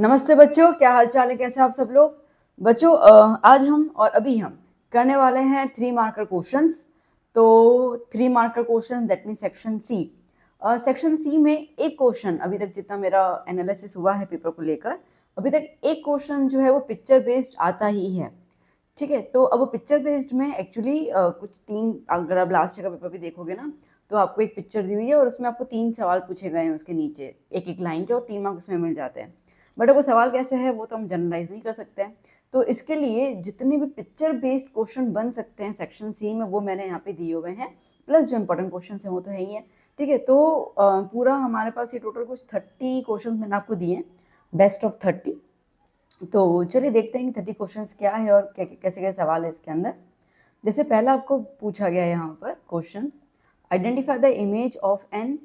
नमस्ते बच्चों, क्या हाल चाल है, कैसे आप सब लोग। बच्चों आज हम और अभी हम करने वाले हैं 3 मार्कर क्वेश्चंस। तो 3 marker question that mean section C. Section C में एक क्वेश्चन अभी तक जितना मेरा एनालिसिस हुआ है पेपर को लेकर, अभी तक एक क्वेश्चन जो है वो पिक्चर बेस्ड आता ही है। ठीक है, तो अब वो पिक्चर बेस्ड में एक्चुअली कुछ तीन, अगर आप लास्ट ईयर का पेपर भी देखोगे ना, तो आपको एक पिक्चर दी हुई है और उसमें आपको 3 सवाल पूछे गए हैं उसके नीचे एक एक लाइन के, और 3 मार्क्स उसमें मिल जाते हैं। बट वो सवाल कैसे है वो तो हम जनरलाइज नहीं कर सकते हैं। तो इसके लिए जितने भी पिक्चर बेस्ड क्वेश्चन बन सकते हैं सेक्शन सी में वो मैंने यहाँ पे दिए हुए हैं, प्लस जो इंपॉर्टेंट क्वेश्चन है वो तो है ही है। ठीक है, तो पूरा हमारे पास ये टोटल कुछ 30 क्वेश्चन मैंने आपको दिए हैं, बेस्ट ऑफ 30। तो चलिए देखते हैं कि 30 क्वेश्चंस क्या है और कैसे कैसे सवाल है इसके अंदर। जैसे पहला आपको पूछा गया है यहाँ पर question, identify the image of an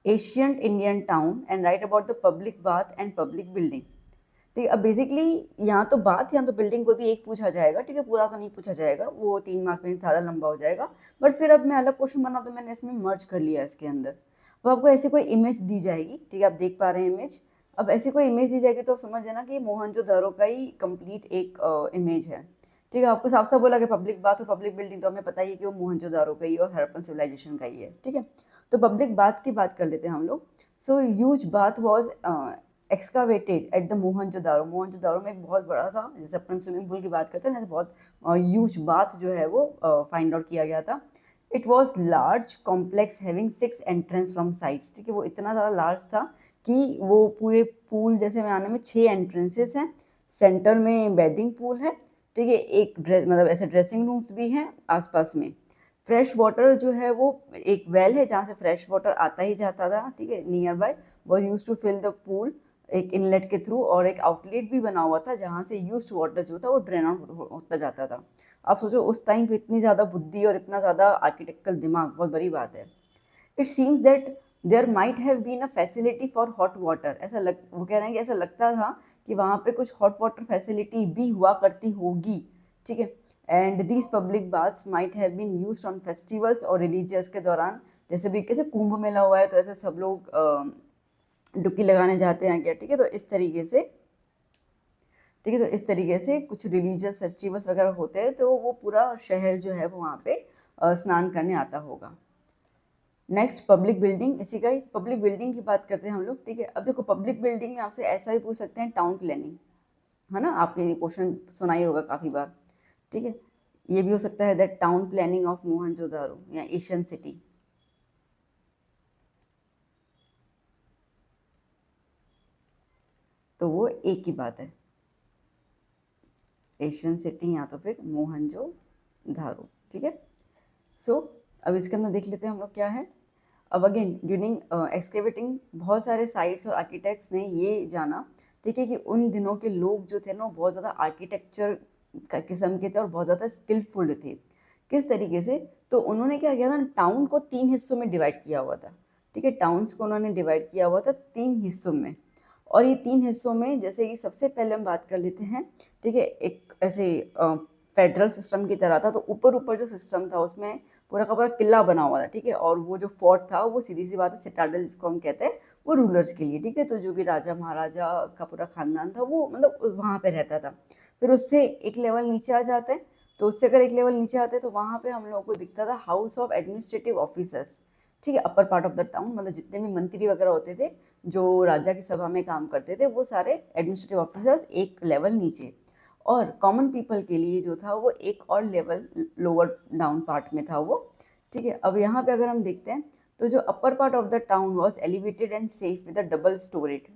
ancient Indian town and write about the public bath and public building. ठीक है, अब बेसिकली यहाँ तो बात या तो बिल्डिंग को भी एक पूछा जाएगा। ठीक है, पूरा तो नहीं पूछा जाएगा, वो 3 मार्क में ज़्यादा लंबा हो जाएगा। बट फिर अब मैं अलग क्वेश्चन बना तो मैंने इसमें मर्ज कर लिया इसके अंदर। अब आपको ऐसी कोई इमेज दी जाएगी, ठीक है, आप देख पा रहे हैं इमेज। अब ऐसी कोई इमेज दी जाएगी तो आप समझ लेना कि मोहनजोदड़ो का ही कंप्लीट एक इमेज है। ठीक है, आपको साफ साफ बोला कि पब्लिक बाथ और पब्लिक बिल्डिंग, तो हमें पता ही है कि वो मोहनजोदड़ो का ही और हड़प्पन सिविलाइजेशन का ही है। ठीक है, तो पब्लिक बाथ की बात कर लेते हैं हम लोग। So huge bath was एक्सकावेटेड at the Mohenjodaro. Mohenjodaro में एक बहुत बड़ा सा, जैसे अपन स्विमिंग पूल की बात करते हैं ना, बहुत ह्यूज बाथ जो है वो फाइंड आउट किया गया था। It was large complex having 6 entrance from sides. ठीक है, वो इतना ज़्यादा लार्ज था कि वो पूरे पूल जैसे में आने में 6 एंट्रेंसेस हैं। सेंटर में बेडिंग पूल है। ठीक है, एक ड्रेस मतलब ऐसे ड्रेसिंग रूम्स भी हैं आसपास में। फ्रेश वाटर जो है वो एक वेल है जहाँ से फ्रेश वाटर आता ही जाता था। ठीक है, near by was use to fill the pool, एक इनलेट के थ्रू, और एक आउटलेट भी बना हुआ था जहाँ से यूज्ड वाटर जो था वो ड्रेन आउट होता जाता था। आप सोचो उस टाइम पे इतनी ज़्यादा बुद्धि और इतना ज़्यादा आर्किटेक्चरल दिमाग बहुत बड़ी बात है। It seems that there might have been a facility for hot water. वो कह रहे हैं कि ऐसा लगता था कि वहाँ पे कुछ हॉट वाटर फैसिलिटी भी हुआ करती होगी। ठीक है, and these public baths might have been used on festivals और रिलीजियस के दौरान। जैसे भी कैसे कुंभ मेला हुआ है तो ऐसे सब लोग डुबकी लगाने जाते हैं क्या। ठीक है, तो इस तरीके से, ठीक है, तो इस तरीके से कुछ रिलीजियस फेस्टिवल्स वगैरह होते हैं तो वो पूरा शहर जो है वो वहाँ पे स्नान करने आता होगा। नेक्स्ट पब्लिक बिल्डिंग, इसी का ही पब्लिक बिल्डिंग की बात करते हैं हम लोग। ठीक है, अब देखो पब्लिक बिल्डिंग में आपसे ऐसा भी पूछ सकते हैं, टाउन प्लानिंग, है ना, आपने ये क्वेश्चन सुना ही होगा काफी बार। ठीक है, ये भी हो सकता है that town planning of Mohenjodaro या एशियन सिटी। तो वो एक ही बात है, एशियन सिटी या तो फिर मोहनजोदारो। ठीक है, सो अब इसके अंदर देख लेते हैं हम लोग क्या है। अब अगेन ड्यूरिंग एक्सकेवेटिंग बहुत सारे साइट्स और आर्किटेक्ट्स ने ये जाना, ठीक है, कि उन दिनों के लोग जो थे ना बहुत ज़्यादा आर्किटेक्चर का किस्म के थे और बहुत ज़्यादा स्किलफुल थे। किस तरीके से, तो उन्होंने क्या किया था, टाउन को 3 हिस्सों में डिवाइड किया हुआ था। ठीक है, टाउन्स को उन्होंने डिवाइड किया हुआ था 3 हिस्सों में। और ये 3 हिस्सों में जैसे कि सबसे पहले हम बात कर लेते हैं। ठीक है, एक ऐसे फेडरल सिस्टम की तरह था, तो ऊपर ऊपर जो सिस्टम था उसमें पूरा का पूरा किला बना हुआ था। ठीक है, और वो जो फोर्ट था वो सीधी सी बात है सिटाडल जिसको हम कहते हैं, वो रूलर्स के लिए। ठीक है, तो जो भी राजा महाराजा का पूरा खानदान था वो मतलब वहाँ पे रहता था। फिर उससे एक लेवल नीचे आ जाते हैं, तो उससे अगर एक लेवल नीचे आते हैं तो वहाँ पे हम लोगों को दिखता था हाउस ऑफ एडमिनिस्ट्रेटिव ऑफिसर्स। ठीक है, upper part of the town, मतलब जितने भी मंत्री वगैरह होते थे जो राजा की सभा में काम करते थे वो सारे एडमिनिस्ट्रेटिव ऑफिसर्स एक लेवल नीचे। और कॉमन पीपल के लिए जो था वो एक और लेवल लोअर डाउन पार्ट में था वो। ठीक है, अब यहाँ पे अगर हम देखते हैं तो जो upper part of the town was elevated and safe with a double storeyed,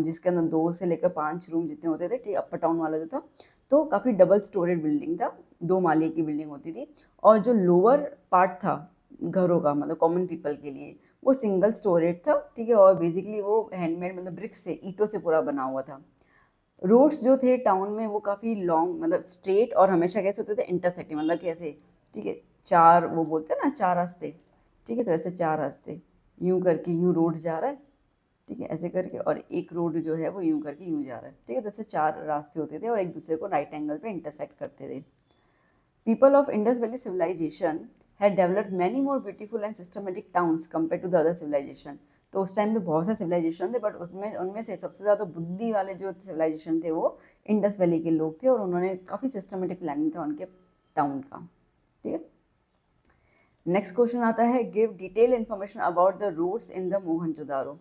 जिसके अंदर 2 से लेकर 5 रूम जितने होते थे। ठीक, अपर टाउन वाला जो था तो काफ़ी डबल स्टोरेड बिल्डिंग था, 2 माले की बिल्डिंग होती थी। और जो लोअर पार्ट था घरों का, मतलब कॉमन पीपल के लिए, वो सिंगल स्टोरेज था। ठीक है, और बेसिकली वो हैंडमेड मतलब ब्रिक्स से, ईंटों से पूरा बना हुआ था। रोड्स जो थे टाउन में वो काफ़ी लॉन्ग, मतलब स्ट्रेट, और हमेशा कैसे होते थे, इंटरसेक्टिंग, मतलब कैसे, ठीक है, चार, वो बोलते हैं ना 4 रास्ते। ठीक है, तो ऐसे 4 रास्ते, यूं करके यूं रोड जा रहा है। ठीक है, ऐसे करके, और एक रोड जो है वो यूं करके यूं जा रहा है। ठीक है, तो ऐसे 4 रास्ते होते थे और एक दूसरे को राइट एंगल पे इंटरसेक्ट करते थे। People of Indus Valley civilization had developed many more beautiful and systematic towns compared to the other civilization. तो उस टाइम पे बहुत से सिविलाइजेशन थे, बट उसमें उनमें से सबसे ज़्यादा बुद्धि वाले जो सिविलाइजेशन थे वो इंडस वैली के लोग थे, और उन्होंने काफ़ी सिस्टमेटिक प्लानिंग था उनके टाउन का। ठीक है, नेक्स्ट क्वेश्चन आता है, give detail information about the routes in the Mohenjodaro.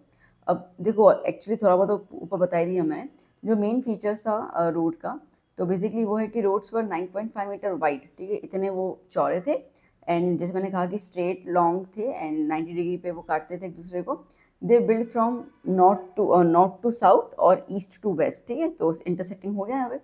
अब देखो एक्चुअली थोड़ा बहुत ऊपर बता ही दिया मैंने, जो मेन फीचर्स था रोड का, तो बेसिकली वो है कि रोड्स पर 9.5 मीटर वाइड, ठीक है, इतने वो चौड़े थे, एंड जैसे मैंने कहा कि स्ट्रेट लॉन्ग थे, एंड 90 डिग्री पे वो काटते थे एक दूसरे को। They build from north to south और ईस्ट टू वेस्ट, ठीक है, तो इंटरसेक्टिंग हो गया यहाँ पे।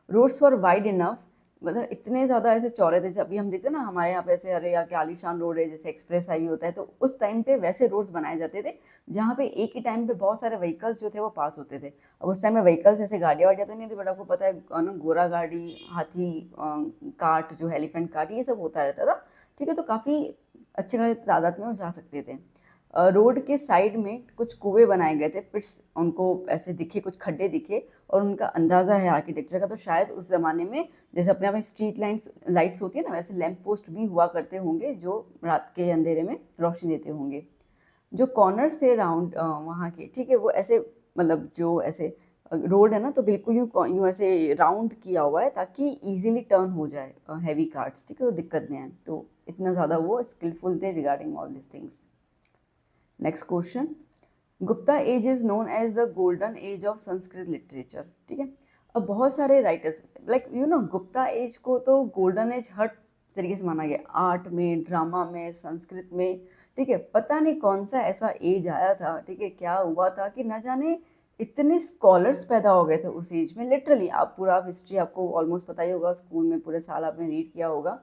रोड्स फॉर वाइड इनफ, मतलब इतने ज़्यादा ऐसे चौड़े थे, अभी हम देखते हैं ना हमारे यहाँ पे ऐसे, अरे यार क्या आलीशान रोड है, जैसे एक्सप्रेस हाईवे होता है, तो उस टाइम पे वैसे रोड्स बनाए जाते थे जहाँ पे एक ही टाइम पे बहुत सारे व्हीकल्स जो थे वो पास होते थे। अब उस टाइम में व्हीकल्स ऐसे गाड़ियाँ वाड़ियाँ तो नहीं थी, बट आपको पता है ना, घोड़ा गाड़ी, हाथी, कार्ट जो एलिफेंट कार्ट, ये सब होता रहता था। ठीक है, तो काफ़ी अच्छे खासे तादाद में वो जा सकते थे। रोड के साइड में कुछ कुएं बनाए गए थे, पिट्स, उनको ऐसे दिखे, कुछ खड्डे दिखे, और उनका अंदाज़ा है आर्किटेक्चर का, तो शायद उस ज़माने में जैसे अपने यहाँ स्ट्रीट लाइट्स होती है ना, वैसे लैंप पोस्ट भी हुआ करते होंगे जो रात के अंधेरे में रोशनी देते होंगे। जो कॉर्नर्स थे राउंड वहाँ के, ठीक है, वो ऐसे, मतलब जो ऐसे रोड है ना, तो बिल्कुल यूँ ऐसे राउंड किया हुआ है ताकि इजीली टर्न हो जाए हैवी कार्ट्स, ठीक है, तो दिक्कत नहीं आए, तो इतना ज़्यादा वो स्किलफुल थे regarding all this things. Next question, Gupta age is known as the golden age of Sanskrit literature. ठीक है, अब बहुत सारे राइटर्स लाइक गुप्ता एज को तो गोल्डन एज हर तरीके से माना गया, आर्ट में, ड्रामा में, संस्कृत में। ठीक है, पता नहीं कौन सा ऐसा एज आया था, ठीक है, क्या हुआ था कि न जाने इतने स्कॉलर्स पैदा हो गए थे उस एज में। लिटरली आप पूरा हिस्ट्री आपको ऑलमोस्ट पता ही होगा, स्कूल में पूरे साल आपने रीड किया होगा।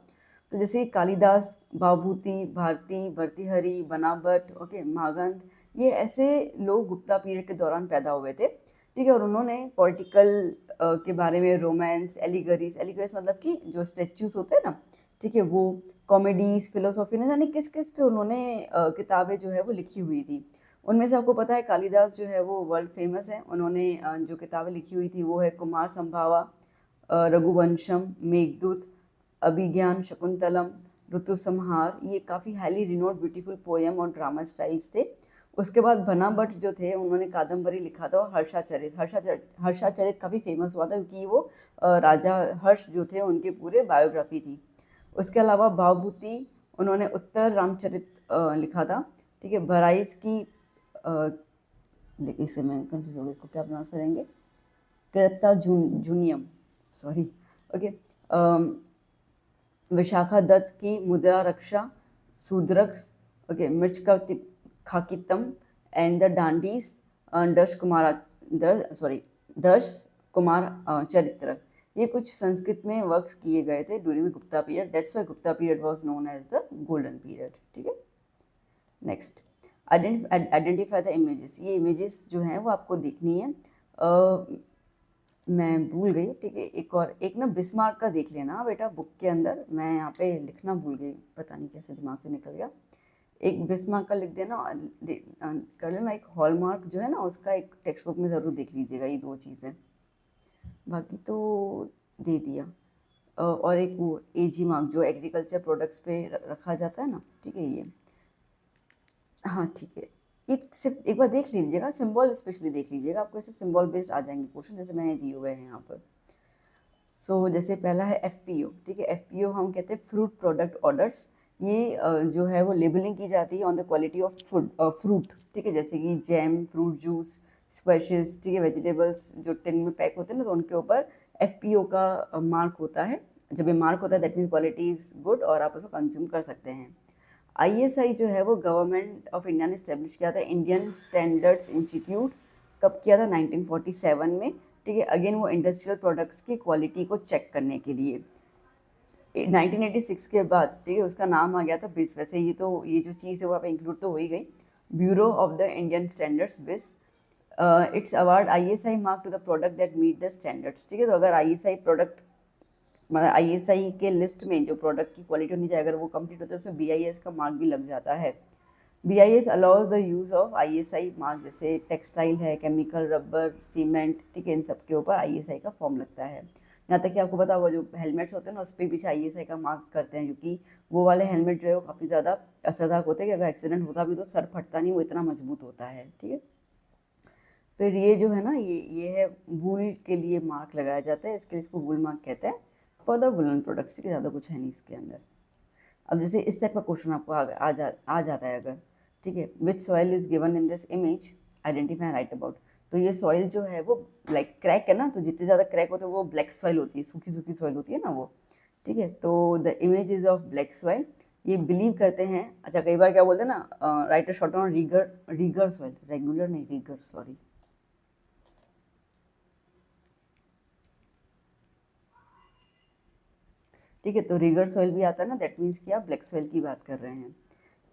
तो जैसे कालिदास, भाभूति, भारती, भर्तृहरि, बनावट, ओके, मागध, ये ऐसे लोग गुप्ता पीरियड के दौरान पैदा हुए थे। ठीक है, और उन्होंने पॉलिटिकल के बारे में, रोमांस, एलिगरीज मतलब कि जो स्टेच्यूज होते हैं ना, ठीक है, वो कॉमेडीज, फिलोसॉफी, न जाने किस किस पे उन्होंने किताबें जो है वो लिखी हुई थी। उनमें से आपको पता है कालिदास जो है वो वर्ल्ड फेमस है। उन्होंने जो किताबें लिखी हुई थी वो है कुमार संभवा, रघुवंशम, मेघदूत, अभिज्ञान शकुंतलम, ऋतु संहार, ये काफ़ी हाईली रिनोड ब्यूटीफुल पोएम और ड्रामा स्टाइल्स थे। उसके बाद बना भट्ट जो थे उन्होंने कादम्बरी लिखा था, और हर्षाचरित काफ़ी फेमस हुआ था क्योंकि वो राजा हर्ष जो थे उनके पूरे बायोग्राफी थी। उसके अलावा भावभूति, उन्होंने उत्तर रामचरित लिखा था। ठीक है, भराइस की इसे मैं कंफ्यूज हो गई, इसको क्या प्रोनाउंस करेंगे, कृता जूनियम, सॉरी, ओके। विशाखा दत्त की मुद्रा रक्षा, सूद्रक्स, ओके, मिर्च का खाकितम, एंड द डांडीज, दश कुमार चरित्र, ये कुछ संस्कृत में वर्क्स किए गए थे during the Gupta period. That's why Gupta period was known as the golden period. ठीक है, नेक्स्ट, आइडेंटिफाई द इमेजेस। ये इमेजेस जो हैं वो आपको देखनी है। मैं भूल गई, ठीक है, एक ना बिस्मार्क का देख लेना बेटा बुक के अंदर, मैं यहाँ पे लिखना भूल गई, पता नहीं कैसे दिमाग से निकल गया। एक बिस्मार्क का लिख देना, कर लेना। एक हॉलमार्क जो है ना, उसका एक टेक्स्ट बुक में ज़रूर देख लीजिएगा, ये दो चीज़ें, बाकी तो दे दिया। और एक वो एजी मार्क जो एग्रीकल्चर प्रोडक्ट्स पे रखा जाता है ना, ठीक है, ये, हाँ ठीक है, ये सिर्फ एक बार देख लीजिएगा, सिंबल स्पेशली देख लीजिएगा, आपको ऐसे सिंबल बेस्ड आ जाएंगे क्वेश्चन जैसे मैंने दिए हुए हैं यहाँ पर। सो जैसे पहला है एफपीओ। ठीक है, एफपीओ हम कहते हैं फ्रूट प्रोडक्ट ऑर्डर्स। ये जो है वो लेबलिंग की जाती है on the quality of fruit. ठीक है, जैसे कि जैम, फ्रूट जूस, स्क्वैशेस, ठीक है, वेजिटेबल्स जो टिन में पैक होते हैं ना, तो उनके ऊपर एफपीओ का मार्क होता है। जब ये मार्क होता है that means quality is good और आप उसको कंज्यूम कर सकते हैं। आईएसआई जो है वो गवर्नमेंट ऑफ इंडिया ने इस्टेब्लिश किया था, इंडियन स्टैंडर्ड्स इंस्टीट्यूट, कब किया था, 1947 में। ठीक है, अगेन वो इंडस्ट्रियल प्रोडक्ट्स की क्वालिटी को चेक करने के लिए। 1986 के बाद, ठीक है, उसका नाम आ गया था बिस। वैसे ये जो चीज़ है वो आप इंक्लूड तो हो ही गई, bureau of the Indian standards BIS. It's award ISI mark to the product that meet the standards. ठीक है, तो अगर आईएसआई प्रोडक्ट, मतलब आईएसआई के लिस्ट में जो प्रोडक्ट की क्वालिटी होनी चाहिए, अगर वो कंप्लीट होता है उसमें बीआईएस का मार्क भी लग जाता है। BIS allows the use of ISI mark, जैसे टेक्सटाइल है, केमिकल, रबर, सीमेंट, ठीक है, इन सब के ऊपर आईएसआई का फॉर्म लगता है। यहाँ तक कि आपको पता होगा जो हेलमेट्स होते हैं ना उस पर भी ISI का मार्क करते हैं, क्योंकि वो वाले हेलमेट जो है वो काफ़ी ज़्यादा असरदार होते हैं कि अगर एक्सीडेंट होता भी तो सर फटता नहीं, वो इतना मजबूत होता है। ठीक है, फिर ये जो है ना ये है वूल के लिए मार्क लगाया जाता है, इसके लिए इसको वूल मार्क कहते हैं फॉर द वुलन प्रोडक्ट्स। ठीक है, ज़्यादा कुछ है नहीं इसके अंदर। अब जैसे इस टाइप का क्वेश्चन आपको आ जाता है अगर, ठीक है, विच soil is given in this image, identify and write about. तो ये सॉइल जो है वो लाइक क्रैक है ना, तो जितनी ज़्यादा क्रैक होते हैं वो ब्लैक सॉइल होती है, सूखी सूखी सॉइल होती है ना वो। ठीक है, तो the image is of black soil. ये बिलीव करते हैं, अच्छा कई बार क्या बोलते हैं ना, right a short on rigger soil, regular नहीं रीगर, सॉरी। ठीक है, तो रीगर सॉइल भी आता है ना, दैट मीन्स कि आप ब्लैक सॉइल की बात कर रहे हैं।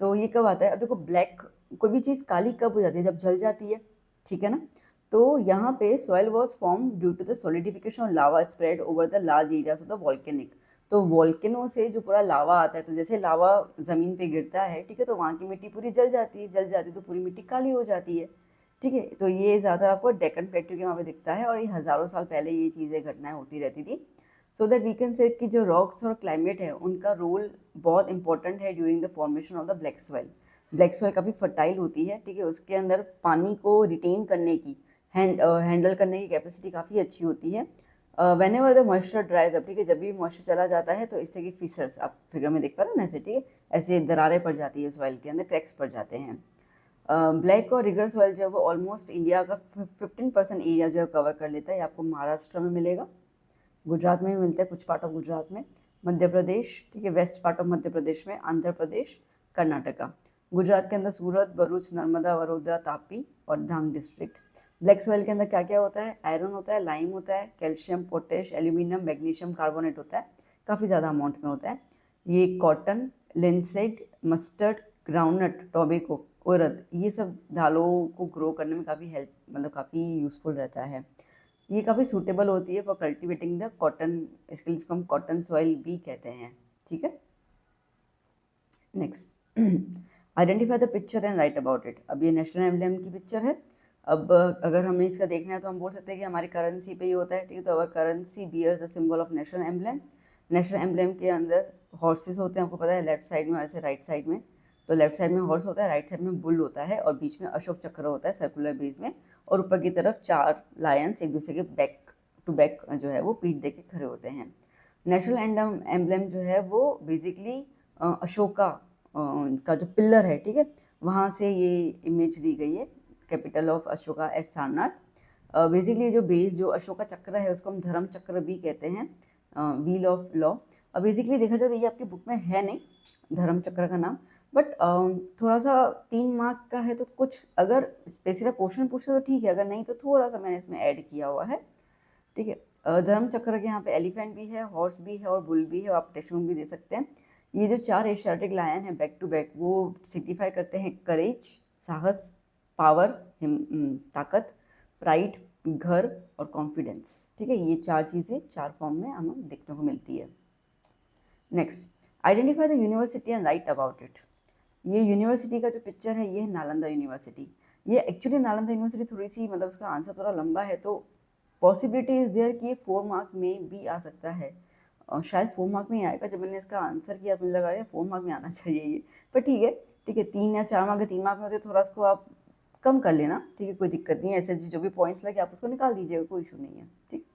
तो ये कब आता है, अब देखो ब्लैक, कोई भी चीज़ काली कब हो जाती है, जब जल जाती है। ठीक है ना, तो यहाँ पे soil was form due to the solidification of lava spread over the large areas of the volcanic. तो वॉल्केनो से जो पूरा लावा आता है, तो जैसे लावा ज़मीन पे गिरता है, ठीक है, तो वहाँ की मिट्टी पूरी जल जाती है, जल जाती है तो पूरी मिट्टी काली हो जाती है। ठीक है, तो ये ज़्यादा आपको डेक्कन प्लेट्यू के वहाँ पे दिखता है, और ये हज़ारों साल पहले ये चीज़ें घटनाएं होती रहती थी। So that we can say कि जो रॉक्स और क्लाइमेट है उनका रोल बहुत इंपॉर्टेंट है during the formation of the black soil. Black soil काफ़ी फर्टाइल होती है, ठीक है, उसके अंदर पानी को रिटेन करने की, हैंडल करने की कैपेसिटी काफ़ी अच्छी होती है। When ever the moisture ड्राइज up, ठीक है, जब भी मॉइस्चर चला जाता है तो इससे कि फिशर्स, आप फिगर में देख पा रहे हो ना ऐसे, ठीक है, ऐसे दरारें पड़ जाती है सॉइल के अंदर, क्रैक्स पड़ जाते हैं। ब्लैक और रिगर सॉइल जो है वो ऑलमोस्ट इंडिया का 15% एरिया जो है कवर कर लेता है। आपको महाराष्ट्र में मिलेगा, गुजरात में भी मिलता है, कुछ पार्ट ऑफ गुजरात में, मध्य प्रदेश, ठीक है, west part of Madhya Pradesh में, आंध्र प्रदेश, कर्नाटका। गुजरात के अंदर सूरत, भरूच, नर्मदा, वडोदरा, तापी और धांग डिस्ट्रिक्ट। ब्लैक सॉइल के अंदर क्या क्या होता है, आयरन होता है, लाइम होता है, calcium, potash, aluminium, magnesium carbonate होता है, काफ़ी ज़्यादा अमाउंट में होता है। ये cotton, linseed, mustard, groundnut, tobacco, urad, ये सब दालों को ग्रो करने में काफ़ी हेल्प, मतलब काफ़ी यूज़फुल रहता है। ये काफ़ी सूटेबल होती है फॉर कल्टिवेटिंग द कॉटन, इसके लिए इसको हम कॉटन सॉइल भी कहते हैं। ठीक है, next, identify the picture and write about it. अब ये नेशनल एम्ब्लेम की पिक्चर है। अब अगर हमें इसका देखना है तो हम बोल सकते हैं कि हमारी करेंसी पे ही होता है। ठीक है, तो our currency bears the symbol of national emblem. National emblem के अंदर हॉर्सेस होते हैं, आपको पता है, लेफ्ट साइड में, ऐसे राइट साइड में, तो लेफ्ट साइड में हॉर्स होता है, राइट साइड में बुल होता है, और बीच में अशोक चक्र होता है सर्कुलर बेस में, और ऊपर की तरफ 4 लायंस एक दूसरे के बैक टू बैक जो है वो पीठ दे के खड़े होते हैं। नेशनल एम्ब्लेम जो है वो बेसिकली अशोका का जो पिलर है, ठीक है, वहाँ से ये इमेज ली गई है, capital of Ashoka at Sarnath. Basically जो बेस जो अशोका चक्र है उसको हम धर्म चक्र भी कहते हैं, व्हील ऑफ लॉ। अब बेसिकली देखा जाए तो ये आपकी बुक में है नहीं धर्म चक्र का नाम, बट थोड़ा सा 3 मार्क का है, तो कुछ अगर स्पेसिफिक क्वेश्चन पूछे तो ठीक है, अगर नहीं तो थोड़ा सा मैंने इसमें ऐड किया हुआ है। ठीक है, धर्म चक्र के यहाँ पे एलिफेंट भी है, हॉर्स भी है और बुल भी है, आप टेशून भी दे सकते हैं। ये जो 4 एशियाटिक लायन है बैक टू बैक, वो सिग्निफाई करते हैं करेज, साहस, पावर, ताकत, प्राइड, घर और कॉन्फिडेंस। ठीक है, ये 4 चीज़ें 4 फॉर्म में हमें देखने को मिलती है। Next, identify the university and write about it. ये यूनिवर्सिटी का जो पिक्चर है ये है नालंदा यूनिवर्सिटी। ये एक्चुअली नालंदा यूनिवर्सिटी थोड़ी सी, मतलब उसका आंसर थोड़ा लंबा है, तो पॉसिबिलिटी इज देयर कि ये 4 मार्क में भी आ सकता है, और शायद 4 मार्क में ही आएगा। जब मैंने इसका आंसर किया मुझे लगा यार 4 मार्क में आना चाहिए ये, पर ठीक है, ठीक है, 3 या 4 मार्क, 3 मार्क में होते थोड़ा उसको आप कम कर लेना, ठीक है, कोई दिक्कत नहीं है, ऐसे जो भी पॉइंट्स लगे आप उसको निकाल दीजिएगा, कोई इशू नहीं है। ठीक,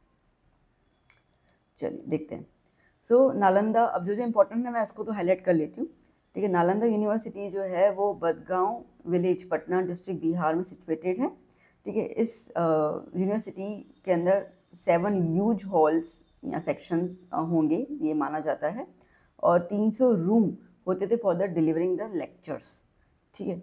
चलिए देखते हैं। सो नालंदा, अब जो जो इम्पोर्टेंट है मैं उसको तो हाईलाइट कर लेती हूँ। ठीक है, नालंदा यूनिवर्सिटी जो है वो बदगांव विलेज, पटना डिस्ट्रिक्ट, बिहार में सिचुएटेड है। ठीक है, इस यूनिवर्सिटी के अंदर 7 ह्यूज हॉल्स या सेक्शंस होंगे ये माना जाता है, और 300 रूम होते थे for the delivering the lectures. ठीक है,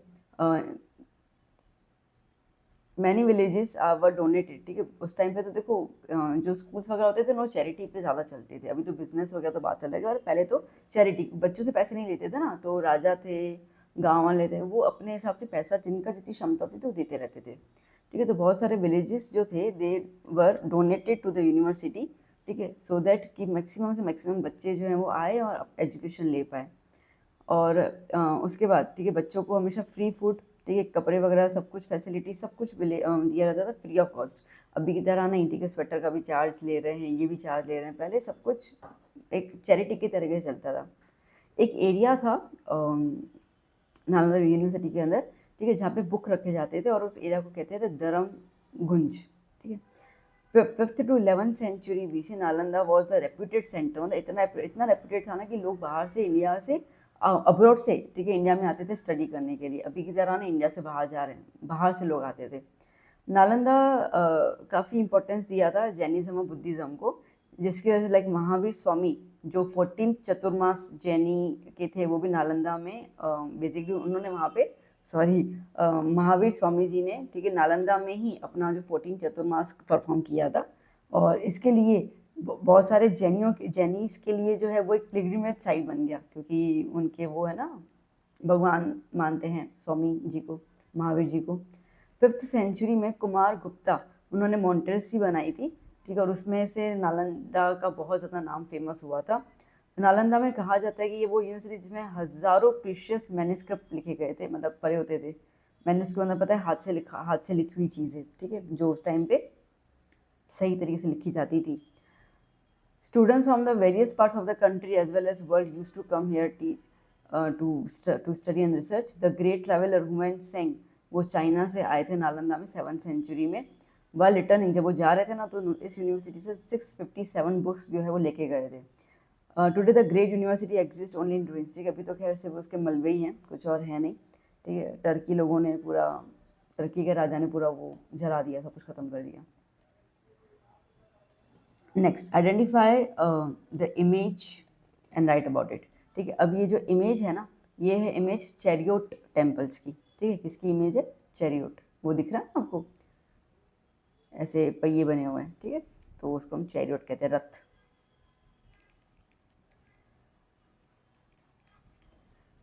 मैनी विलेजेस वर डोनेटेड। ठीक है, उस टाइम पे तो देखो जो स्कूल्स वगैरह होते थे ना वो चैरिटी पे ज़्यादा चलते थे, अभी तो बिजनेस हो गया तो बात अलग है, और पहले तो चैरिटी, बच्चों से पैसे नहीं लेते थे ना, तो राजा थे, गाँव वाले थे, वो अपने हिसाब से पैसा जिनका जितनी क्षमता होती थी वो देते रहते थे। ठीक है, तो बहुत सारे विलेजेस जो थे दे वर डोनेटेड टू द यूनिवर्सिटी। ठीक है, सो दैट कि मैक्सिमम से मैक्सिमम बच्चे जो हैं वो आए और एजुकेशन ले पाए। और उसके बाद ठीक है, बच्चों को हमेशा फ्री फूड, ठीक है, कपड़े वगैरह सब कुछ फैसिलिटी सब कुछ दिया जाता था फ्री ऑफ कॉस्ट। अभी की तरह नहीं, ठीक है, स्वेटर का भी चार्ज ले रहे हैं, ये भी चार्ज ले रहे हैं, पहले सब कुछ एक चैरिटी की तरीके से चलता था। एक एरिया था नालंदा यूनिवर्सिटी के अंदर, ठीक है, जहाँ पे बुक रखे जाते थे और उस एरिया को कहते थे धर्म गुंज, ठीक है। 5th to 11th century BC Nalanda was a reputed centre, मतलब इतना इतना रेप्यूटेड था ना कि लोग बाहर से, इंडिया से, अब्रॉड से, ठीक है, इंडिया में आते थे स्टडी करने के लिए। अभी की तरह ना इंडिया से बाहर जा रहे हैं, बाहर से लोग आते थे। नालंदा काफ़ी इम्पोर्टेंस दिया था जैनिज़्म और बुद्धिज़्म को, जिसकी वजह से लाइक महावीर स्वामी जो 14 चतुर्मास जैनी के थे, वो भी नालंदा में बेसिकली उन्होंने वहाँ पे महावीर स्वामी जी ने, ठीक है, नालंदा में ही अपना जो 14 चतुर्मास परफॉर्म किया था। और इसके लिए बहुत सारे जैनीस के लिए जो है वो एक पिलग्रिमेज साइट बन गया, क्योंकि उनके वो है ना भगवान मानते हैं स्वामी जी को, महावीर जी को। 5th सेंचुरी में कुमार गुप्ता उन्होंने मॉन्टेरेसी बनाई थी, ठीक है, और उसमें से नालंदा का बहुत ज़्यादा नाम फेमस हुआ था। नालंदा में कहा जाता है कि ये वो यूनिवर्सिटी जिसमें हज़ारों प्रीशियस मैन्युस्क्रिप्ट लिखे गए थे, मतलब पढ़े होते थे। मैन्युस्क्रिप्ट मतलब पता है हाथ से लिखी हुई चीज़ें, ठीक है, जो उस टाइम पे सही तरीके से लिखी जाती थी। Students from the various parts of the country as well as world used to come here to study and research. The great traveler Humayun Singh वो चाइना से आए थे नालंदा में 7th सेंचुरी में। वह रिटर्निंग जब वो जा रहे थे ना, तो इस यूनिवर्सिटी से 657 बुक्स जो है वो लेके गए थे। Today the great university exist only in ruins, ठीक है, अभी तो खैर सिर्फ उसके मलबे ही हैं, कुछ और है नहीं, ठीक है। टर्की लोगों ने पूरा, टर्की के राजा ने पूरा वो जला दिया, सब कुछ ख़त्म कर दिया। Next, identify the image and write about it, ठीक है। अब ये जो इमेज है ना, ये है इमेज चैरियोट टेम्पल्स की, ठीक है। किसकी इमेज है? चैरियोट, वो दिख रहा है ना आपको, ऐसे पहिए बने हुए हैं, ठीक है, तो उसको हम चैरियोट कहते हैं, रथ।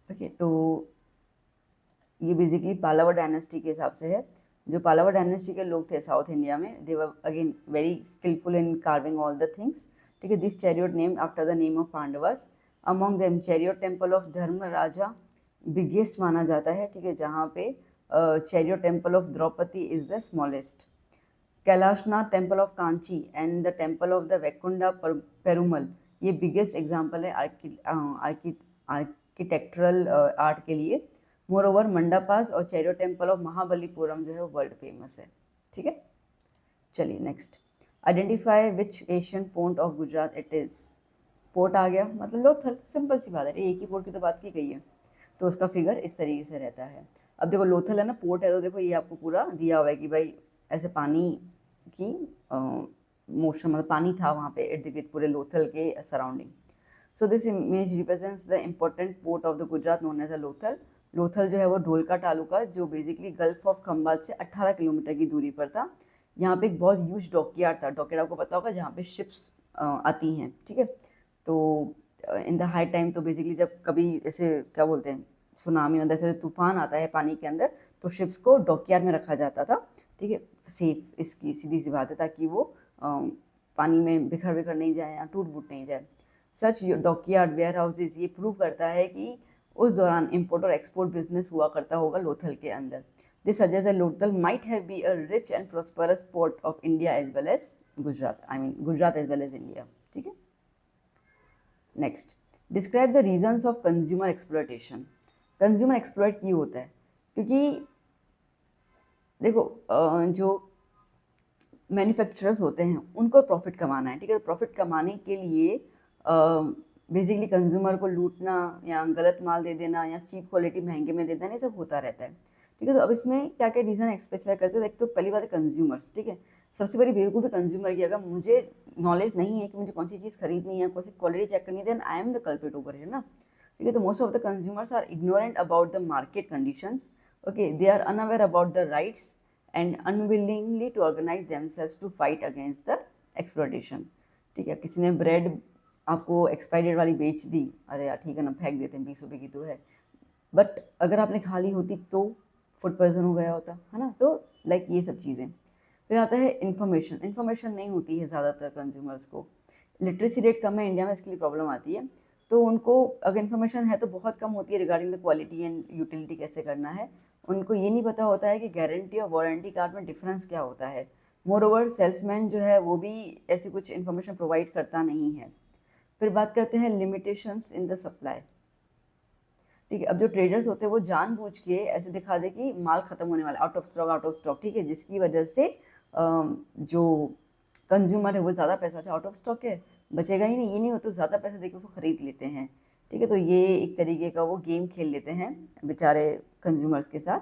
ओके, तो ये बेसिकली पालावा डायनेस्टी के हिसाब से है। जो पालावा डायनेस्टी के लोग थे साउथ इंडिया में, they were again very skilful in carving all the things, ठीक है। This chariot named after the name of Pandavas. Among them chariot temple of Dharmaraja biggest माना जाता है, ठीक है, जहाँ पे chariot temple of Draupadi is the smallest. Kailashnath temple of Kanchi and the temple of the Vaikunta Perumal, ये बिगेस्ट एग्जाम्पल है आर्किटेक्चरल आर्ट के लिए। मोर ओवर मंडापास और चैरियोट टेम्पल ऑफ महाबलीपुरम जो है वो वर्ल्ड फेमस है, ठीक है। चलिए next, identify which Asian port of Gujarat it is. Port आ गया, मतलब लोथल, सिंपल सी बात है, एक ही पोर्ट की तो बात की गई है, तो उसका फिगर इस तरीके से रहता है। अब देखो लोथल है ना, पोर्ट है, तो देखो ये आपको पूरा दिया हुआ है कि भाई ऐसे पानी की मोशन, मतलब पानी था वहाँ पे इर्द गिर्द पूरे लोथल के surrounding. So this image represents the important port of the Gujarat known as a Lothal. Lothal जो है वो ढोलका तालुका, जो बेसिकली गल्फ ऑफ खंबात से 18 किलोमीटर की दूरी पर था। यहाँ पे एक बहुत ह्यूज डॉकयार्ड था, डॉकयार्ड आपको पता होगा, जहाँ पे शिप्स आती हैं, ठीक है। तो इन द हाई टाइम, तो बेसिकली जब कभी ऐसे क्या बोलते हैं सुनामी, मतलब जैसे तूफान आता है पानी के अंदर, तो शिप्स को डॉकयार्ड में रखा जाता था, ठीक है, सेफ, इसकी सीधी सी बात है, ताकि वो पानी में बिखर नहीं जाए या टूट फूट नहीं जाए। सच डॉकयार्ड वेयर हाउसेज ये प्रूव करता है कि उस दौरान इम्पोर्ट और एक्सपोर्ट बिजनेस हुआ करता होगा लोथल के अंदर। This suggest that Lothal might have be a rich and prosperous port of India as well as Gujarat, I mean Gujarat as well as India, ठीक है। Next, describe the reasons of consumer exploitation. Consumer exploit क्यों होता है? क्योंकि देखो जो manufacturers होते हैं उनको प्रॉफिट कमाना है, ठीक है, तो प्रॉफिट कमाने के लिए बेसिकली कंज्यूमर को लूटना या गलत माल दे देना या चीप क्वालिटी महंगे में दे देना, ये सब होता रहता है, ठीक है। तो अब इसमें क्या क्या रीज़न स्पेसिफाई करते हैं। एक तो पहली बात है कंज्यूमर्स, ठीक है, सबसे बड़ी बेवकूफ़ी कंज्यूमर की, अगर मुझे नॉलेज नहीं है कि मुझे कौन सी चीज़ खरीदनी है, कौन सी क्वालिटी चेक करनी है, then I am the culprit over here ना, ठीक है। तो most of the consumers are ignorant about the market conditions, okay, they are unaware about the rights and unwillingly to organize themselves to fight against the exploitation, ठीक है। किसी ने bread आपको expiry date वाली बेच दी, अरे यार ठीक है ना, फेंक देते हैं, 20 रुपये की तो है, बट अगर आपने खा ली होती तो फूड पॉइजन हो गया होता, है ना। तो लाइक ये सब चीज़ें। फिर आता है इन्फॉर्मेशन, इन्फॉर्मेशन नहीं होती है ज़्यादातर कंज्यूमर्स को, लिटरेसी रेट कम है इंडिया में, इसके लिए प्रॉब्लम आती है। तो उनको अगर इन्फॉर्मेशन है तो बहुत कम होती है regarding the quality and utility कैसे करना है। उनको ये नहीं पता होता है कि गारंटी और वारंटी कार्ड में डिफरेंस क्या होता है। मोर ओवर सेल्समैन जो है वो भी ऐसी कुछ इन्फॉर्मेशन प्रोवाइड करता नहीं है। फिर बात करते हैं लिमिटेशंस इन द सप्लाई। ठीक है, अब जो ट्रेडर्स होते हैं वो जानबूझ के ऐसे दिखा दे कि माल खत्म होने वाला, आउट ऑफ स्टॉक, ठीक है, जिसकी वजह से जो कंज्यूमर है वो ज़्यादा पैसा, अच्छा आउट ऑफ स्टॉक है, बचेगा ही नहीं, ये नहीं हो तो ज़्यादा पैसा देकर उसको ख़रीद लेते हैं। ठीक है, तो ये एक तरीके का वो गेम खेल लेते हैं बेचारे कंज्यूमर्स के साथ।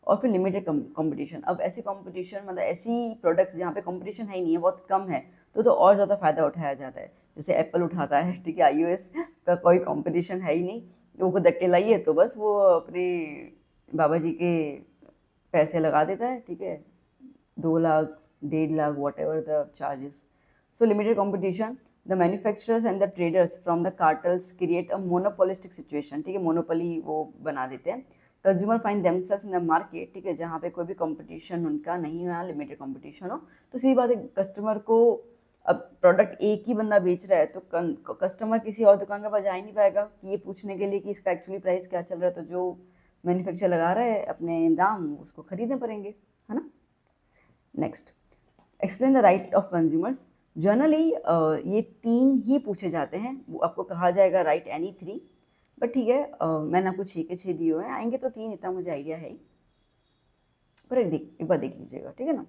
और फिर लिमिटेड कंपटीशन, अब ऐसी कंपटीशन मतलब ऐसी प्रोडक्ट्स जहाँ पे कंपटीशन है ही नहीं है, बहुत कम है, तो और ज़्यादा फ़ायदा उठाया जाता है। जैसे एप्पल उठाता है, ठीक है, iOS का कोई कंपटीशन है ही नहीं, वो खुद अकेला ही है, तो बस वो अपने बाबा जी के पैसे लगा देता है, ठीक है, 2 lakh 1.5 lakh what ever the charges. So limited competition, the manufacturers and the traders from the cartels create a monopolistic situation, ठीक है, मोनोपोली वो बना देते हैं। Consumer find themselves in the market, ठीक है, जहाँ पे कोई भी कंपटीशन उनका नहीं हो, लिमिटेड कंपटीशन हो, तो सीधी बात है कस्टमर को, अब प्रोडक्ट एक ही बंदा बेच रहा है तो कस्टमर किसी और दुकान के पास जा ही नहीं पाएगा कि ये पूछने के लिए कि इसका एक्चुअली प्राइस क्या चल रहा है, तो जो मैन्युफैक्चर लगा रहा है अपने दाम उसको खरीदने पड़ेंगे, है ना। Next, explain the right of consumers. Generally ये 3 ही पूछे जाते हैं, वो आपको कहा जाएगा राइट एनी 3, बट ठीक है, मैंने आपको 6 के 6 दिए हुए हैं, आएंगे तो 3, इतना मुझे आइडिया है ही, पर एक बार देख लीजिएगा, ठीक है ना।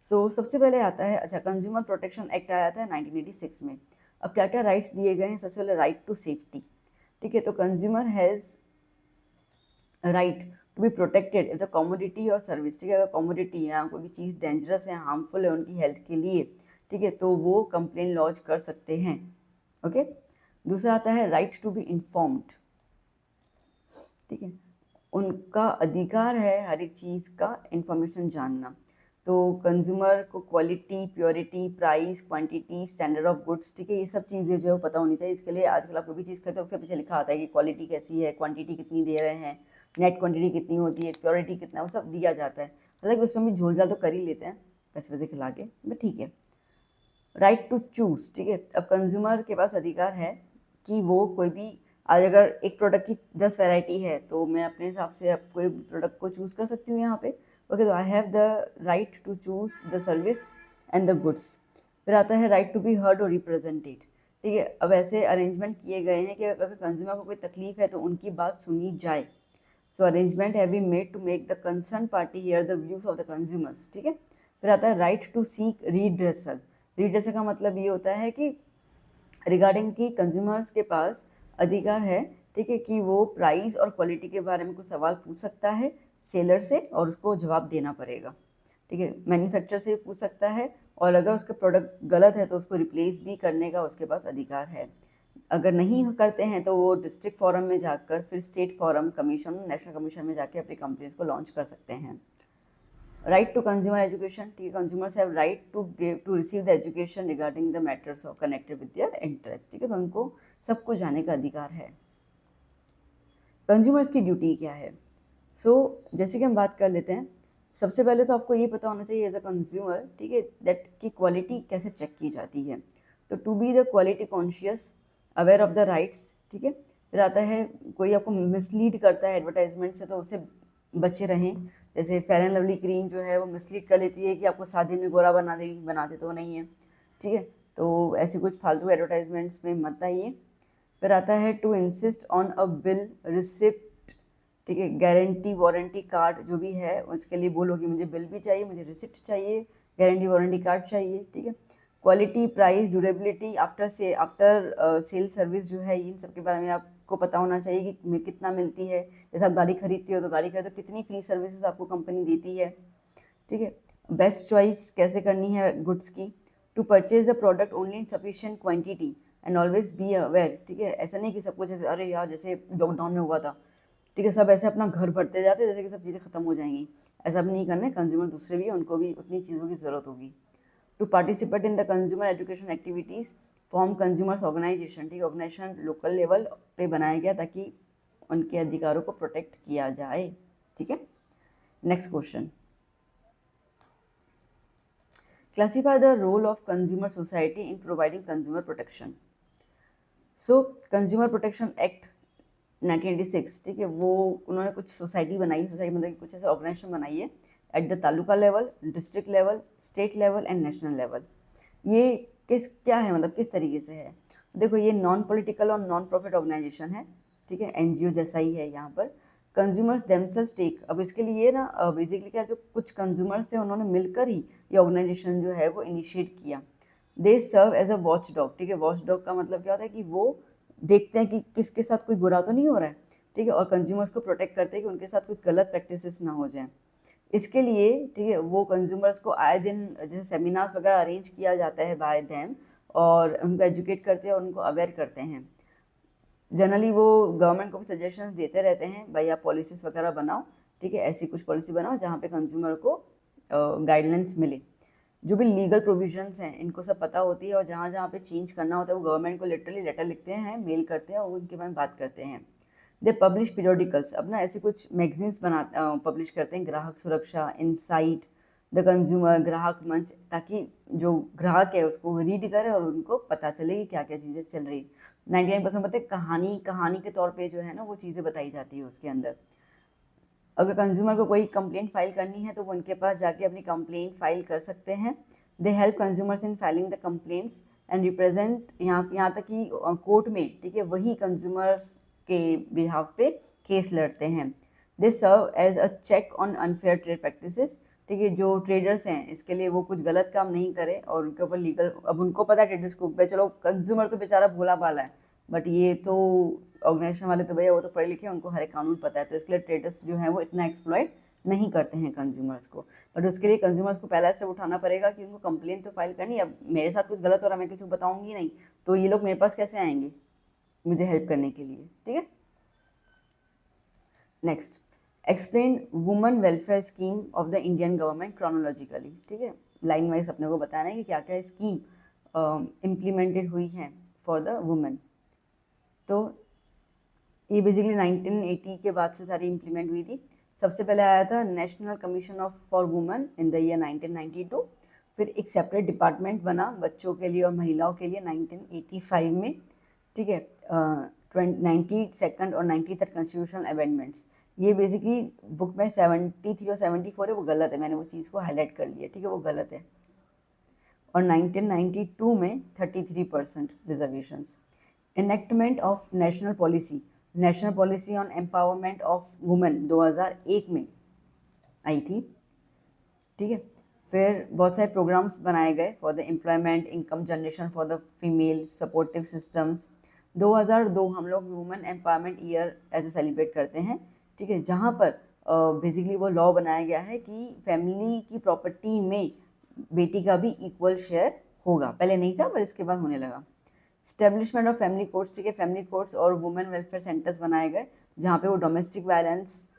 सो सबसे पहले आता है, अच्छा, कंज्यूमर प्रोटेक्शन एक्ट आया था 1986 में। अब क्या क्या राइट्स दिए गए हैं, सबसे पहले राइट टू सेफ्टी, ठीक है, तो consumer has right to be protected if the commodity और सर्विस, ठीक है, अगर कमोडिटी या कोई भी चीज़ डेंजरस है, हार्मफुल है उनकी हेल्थ के लिए, ठीक है, तो वो कंप्लेन लॉन्च कर सकते हैं। ओके, दूसरा आता है राइट टू बी इन्फॉर्म्ड, ठीक है, उनका अधिकार है हर एक चीज़ का इंफॉर्मेशन जानना। तो कंज्यूमर को quality, purity, price, quantity, standard of goods, ठीक है, ये सब चीज़ें जो है पता होनी चाहिए। इसके लिए आजकल आप कोई भी चीज़ करते हो उसके पीछे लिखा आता है कि क्वालिटी कैसी है, क्वांटिटी कितनी दे रहे हैं, नेट क्वांटिटी कितनी होती है, प्योरिटी कितना, वो सब दिया जाता है। हालांकि उसमें भी झोल झाल तो कर ही लेते हैं पैसे वैसे खिला के, बट ठीक है। राइट टू चूज़, ठीक है, अब कंज्यूमर के पास अधिकार है कि वो कोई भी, आज अगर एक प्रोडक्ट की 10 वैरायटी है तो मैं अपने हिसाब से अब कोई प्रोडक्ट को चूज़ कर सकती हूँ यहाँ पे। ओके, तो I have the right to choose the service and the goods. फिर आता है राइट टू बी हर्ड और रिप्रेजेंटेड, ठीक है, अब ऐसे अरेंजमेंट किए गए हैं कि अगर कंज्यूमर को कोई तकलीफ है तो उनकी बात सुनी जाए। So arrangement have been made to make the concern party hear the views of the consumers, ठीक है। फिर आता है right to seek redressal. Redressal का मतलब ये होता है कि रिगार्डिंग कि कंज्यूमर्स के पास अधिकार है, ठीक है, कि वो प्राइस और क्वालिटी के बारे में कुछ सवाल पूछ सकता है सेलर से और उसको जवाब देना पड़ेगा, ठीक है, मैन्युफैक्चरर से भी पूछ सकता है, और अगर उसका प्रोडक्ट गलत है तो उसको रिप्लेस भी करने का उसके पास अधिकार है। अगर नहीं करते हैं तो वो डिस्ट्रिक्ट फोरम में जाकर फिर state forum, commission, national commission में जाके अपनी कंपनीज को लॉन्च कर सकते हैं। राइट टू कंज्यूमर एजुकेशन, ठीक है, consumers have right to receive the education regarding the matters of connected with their interest, ठीक है, तो उनको सब कुछ जाने का अधिकार है। कंज्यूमर्स की ड्यूटी क्या है? जैसे कि हम बात कर लेते हैं, सबसे पहले तो आपको ये पता होना चाहिए एज अ कंज्यूमर, ठीक है, दैट की क्वालिटी कैसे चेक की जाती है। तो to be the quality conscious, aware of the rights, ठीक है। फिर आता है कोई आपको मिसलीड करता है एडवर्टाइजमेंट से तो उससे बचे रहें। जैसे फेयर एंड लवली क्रीम जो है वो मिसलीड कर लेती है कि आपको 7 दिन में गोरा बनाते तो नहीं है, ठीक है, तो ऐसे कुछ फालतू एडवर्टाइजमेंट्स में मत आइए। फिर आता है to insist on a bill receipt, ठीक है, गारंटी वारंटी कार्ड जो भी है उसके लिए बोलो कि मुझे बिल भी चाहिए, मुझे रिसिप्ट चाहिए, गारंटी वारंटी कार्ड चाहिए, ठीक है। Quality, price, durability, after sale service जो है, इन सब के बारे में आपको पता होना चाहिए कि कितना मिलती है। जैसे आप गाड़ी खरीदती हो तो गाड़ी का तो कितनी फ्री सर्विसेज आपको कंपनी देती है, ठीक है। बेस्ट चॉइस कैसे करनी है गुड्स की। To purchase the product only in sufficient quantity and always be aware, ठीक है, ऐसा नहीं कि सब कुछ ऐसे, अरे यार जैसे लॉकडाउन में हुआ था, ठीक है, सब ऐसे अपना घर भरते जाते जैसे कि सब चीज़ें खत्म हो जाएंगी, ऐसा भी नहीं करना है। कंज्यूमर दूसरे भी हैं, उनको भी उतनी चीज़ों की ज़रूरत होगी। To participate in the consumer education activities, form consumers organisation, ठीक है, ऑर्गेनाइजेशन लोकल लेवल पे बनाया गया ताकि उनके अधिकारों को प्रोटेक्ट किया जाए, ठीक है। Next question, classify the role of consumer society in providing consumer protection. Consumer protection act 1986, ठीक है, वो उन्होंने कुछ सोसाइटी बनाई, सोसाइटी मतलब कुछ ऐसे ऑर्गेनाइजेशन बनाई है at the taluka level, district level, state level and national level. ये क्या है, मतलब किस तरीके से है? देखो, ये नॉन पॉलिटिकल और नॉन प्रॉफिट ऑर्गेनाइजेशन है, ठीक है, एनजीओ जैसा ही है यहाँ पर। कंज्यूमर्स देमसेल्व्स टेक, अब इसके लिए ना बेसिकली क्या, जो कुछ कंज्यूमर्स थे उन्होंने मिलकर ही ये ऑर्गेनाइजेशन जो है वो इनिशिएट किया। They serve as a watch dog, ठीक है, वॉच डॉग का मतलब क्या होता है कि वो देखते हैं कि किसके साथ कुछ बुरा तो नहीं हो रहा है, ठीक है, और कंज्यूमर्स को प्रोटेक्ट करते हैं कि उनके साथ कुछ गलत प्रैक्टिसेस ना हो जाए। इसके लिए, ठीक है, वो कंज्यूमर्स को आए दिन जैसे सेमिनार्स वगैरह अरेंज किया जाता है बाय देम, और उनको एजुकेट करते हैं और उनको अवेयर करते हैं। जनरली वो गवर्नमेंट को भी सजेशंस देते रहते हैं, भाई आप पॉलिसीज वगैरह बनाओ, ठीक है, ऐसी कुछ पॉलिसी बनाओ जहाँ पे कंज्यूमर को गाइडलाइंस मिले। जो भी लीगल प्रोविजंस हैं इनको सब पता होती है, और जहाँ जहाँ पे चेंज करना होता है वो गवर्नमेंट को लिटरली लेटर लिखते हैं, मेल करते हैं और उनके बारे में बात करते हैं। दे पब्लिश पीरियोडिकल्स, अपना ऐसे कुछ मैगजीन्स पब्लिश करते हैं, ग्राहक सुरक्षा, इनसाइट, द कंज्यूमर, ग्राहक मंच, ताकि जो ग्राहक है उसको रीड करे और उनको पता चले कि क्या क्या चीज़ें चल रही। 99% पता है कहानी के तौर पे जो है ना वो चीज़ें बताई जाती है उसके अंदर। अगर कंज्यूमर को कोई कंप्लेंट फाइल करनी है तो वो उनके पास जाके अपनी कंप्लेंट फाइल कर सकते हैं। They help consumers in filing the complaints and represent, यहाँ तक कि कोर्ट में, ठीक है, वही कंज्यूमर्स के बिहाफ पे केस लड़ते हैं। They serve as a check on unfair trade practices, ठीक है, जो ट्रेडर्स हैं इसके लिए वो कुछ गलत काम नहीं करे और उनके ऊपर लीगल, अब उनको पता है ट्रेडर्स को, चलो कंज्यूमर तो बेचारा भोला भाला है, बट ये तो ऑर्गेनाइजेशन वाले तो भैया वो तो पढ़े लिखे हैं, उनको हर एक कानून पता है, तो इसके लिए ट्रेडर्स जो हैं वो इतना एक्सप्लॉइट नहीं करते हैं कंज्यूमर्स को। बट उसके लिए कंज्यूमर्स को पहला स्टेप उठाना पड़ेगा कि उनको कंप्लेन तो फाइल करनी है। अब मेरे साथ कुछ गलत हो रहा है, मैं किसी को बताऊंगी नहीं, तो ये लोग मेरे पास कैसे आएंगे मुझे हेल्प करने के लिए, ठीक है। Next, explain women welfare scheme of the Indian government chronologically, ठीक है, लाइन वाइज अपने को बताना है कि क्या क्या स्कीम इम्प्लीमेंटेड हुई है फॉर द वुमेन। तो ये बेसिकली 1980 के बाद से सारी इम्प्लीमेंट हुई थी। सबसे पहले आया था national commission of for women in the year 1992, फिर एक सेपरेट डिपार्टमेंट बना बच्चों के लिए और महिलाओं के लिए 1985 में, ठीक है। 92nd और 93rd कॉन्स्टिट्यूशनल अमेंडमेंट्स, ये बेसिकली बुक में 73 और 74 है, वो गलत है, मैंने वो चीज़ को हाईलाइट कर लिया, ठीक है, वो गलत है। और 1992 में 33% reservations. Enactment of national policy on empowerment of women 2001 में आई थी, ठीक है। फिर बहुत सारे प्रोग्राम्स बनाए गए for the employment, income generation for the female, supportive systems. 2002 हम लोग वुमेन एम्पावरमेंट ईयर ऐसे सेलिब्रेट करते हैं, ठीक है, जहाँ पर बेसिकली वो लॉ बनाया गया है कि फैमिली की प्रॉपर्टी में बेटी का भी इक्वल शेयर होगा, पहले नहीं था पर इसके बाद होने लगा। स्टेब्लिशमेंट ऑफ फैमिली कोर्ट्स, ठीक है, फैमिली कोर्ट्स और वुमेन वेलफेयर सेंटर्स बनाए गए जहाँ पे वो डोमेस्टिक वायलेंस,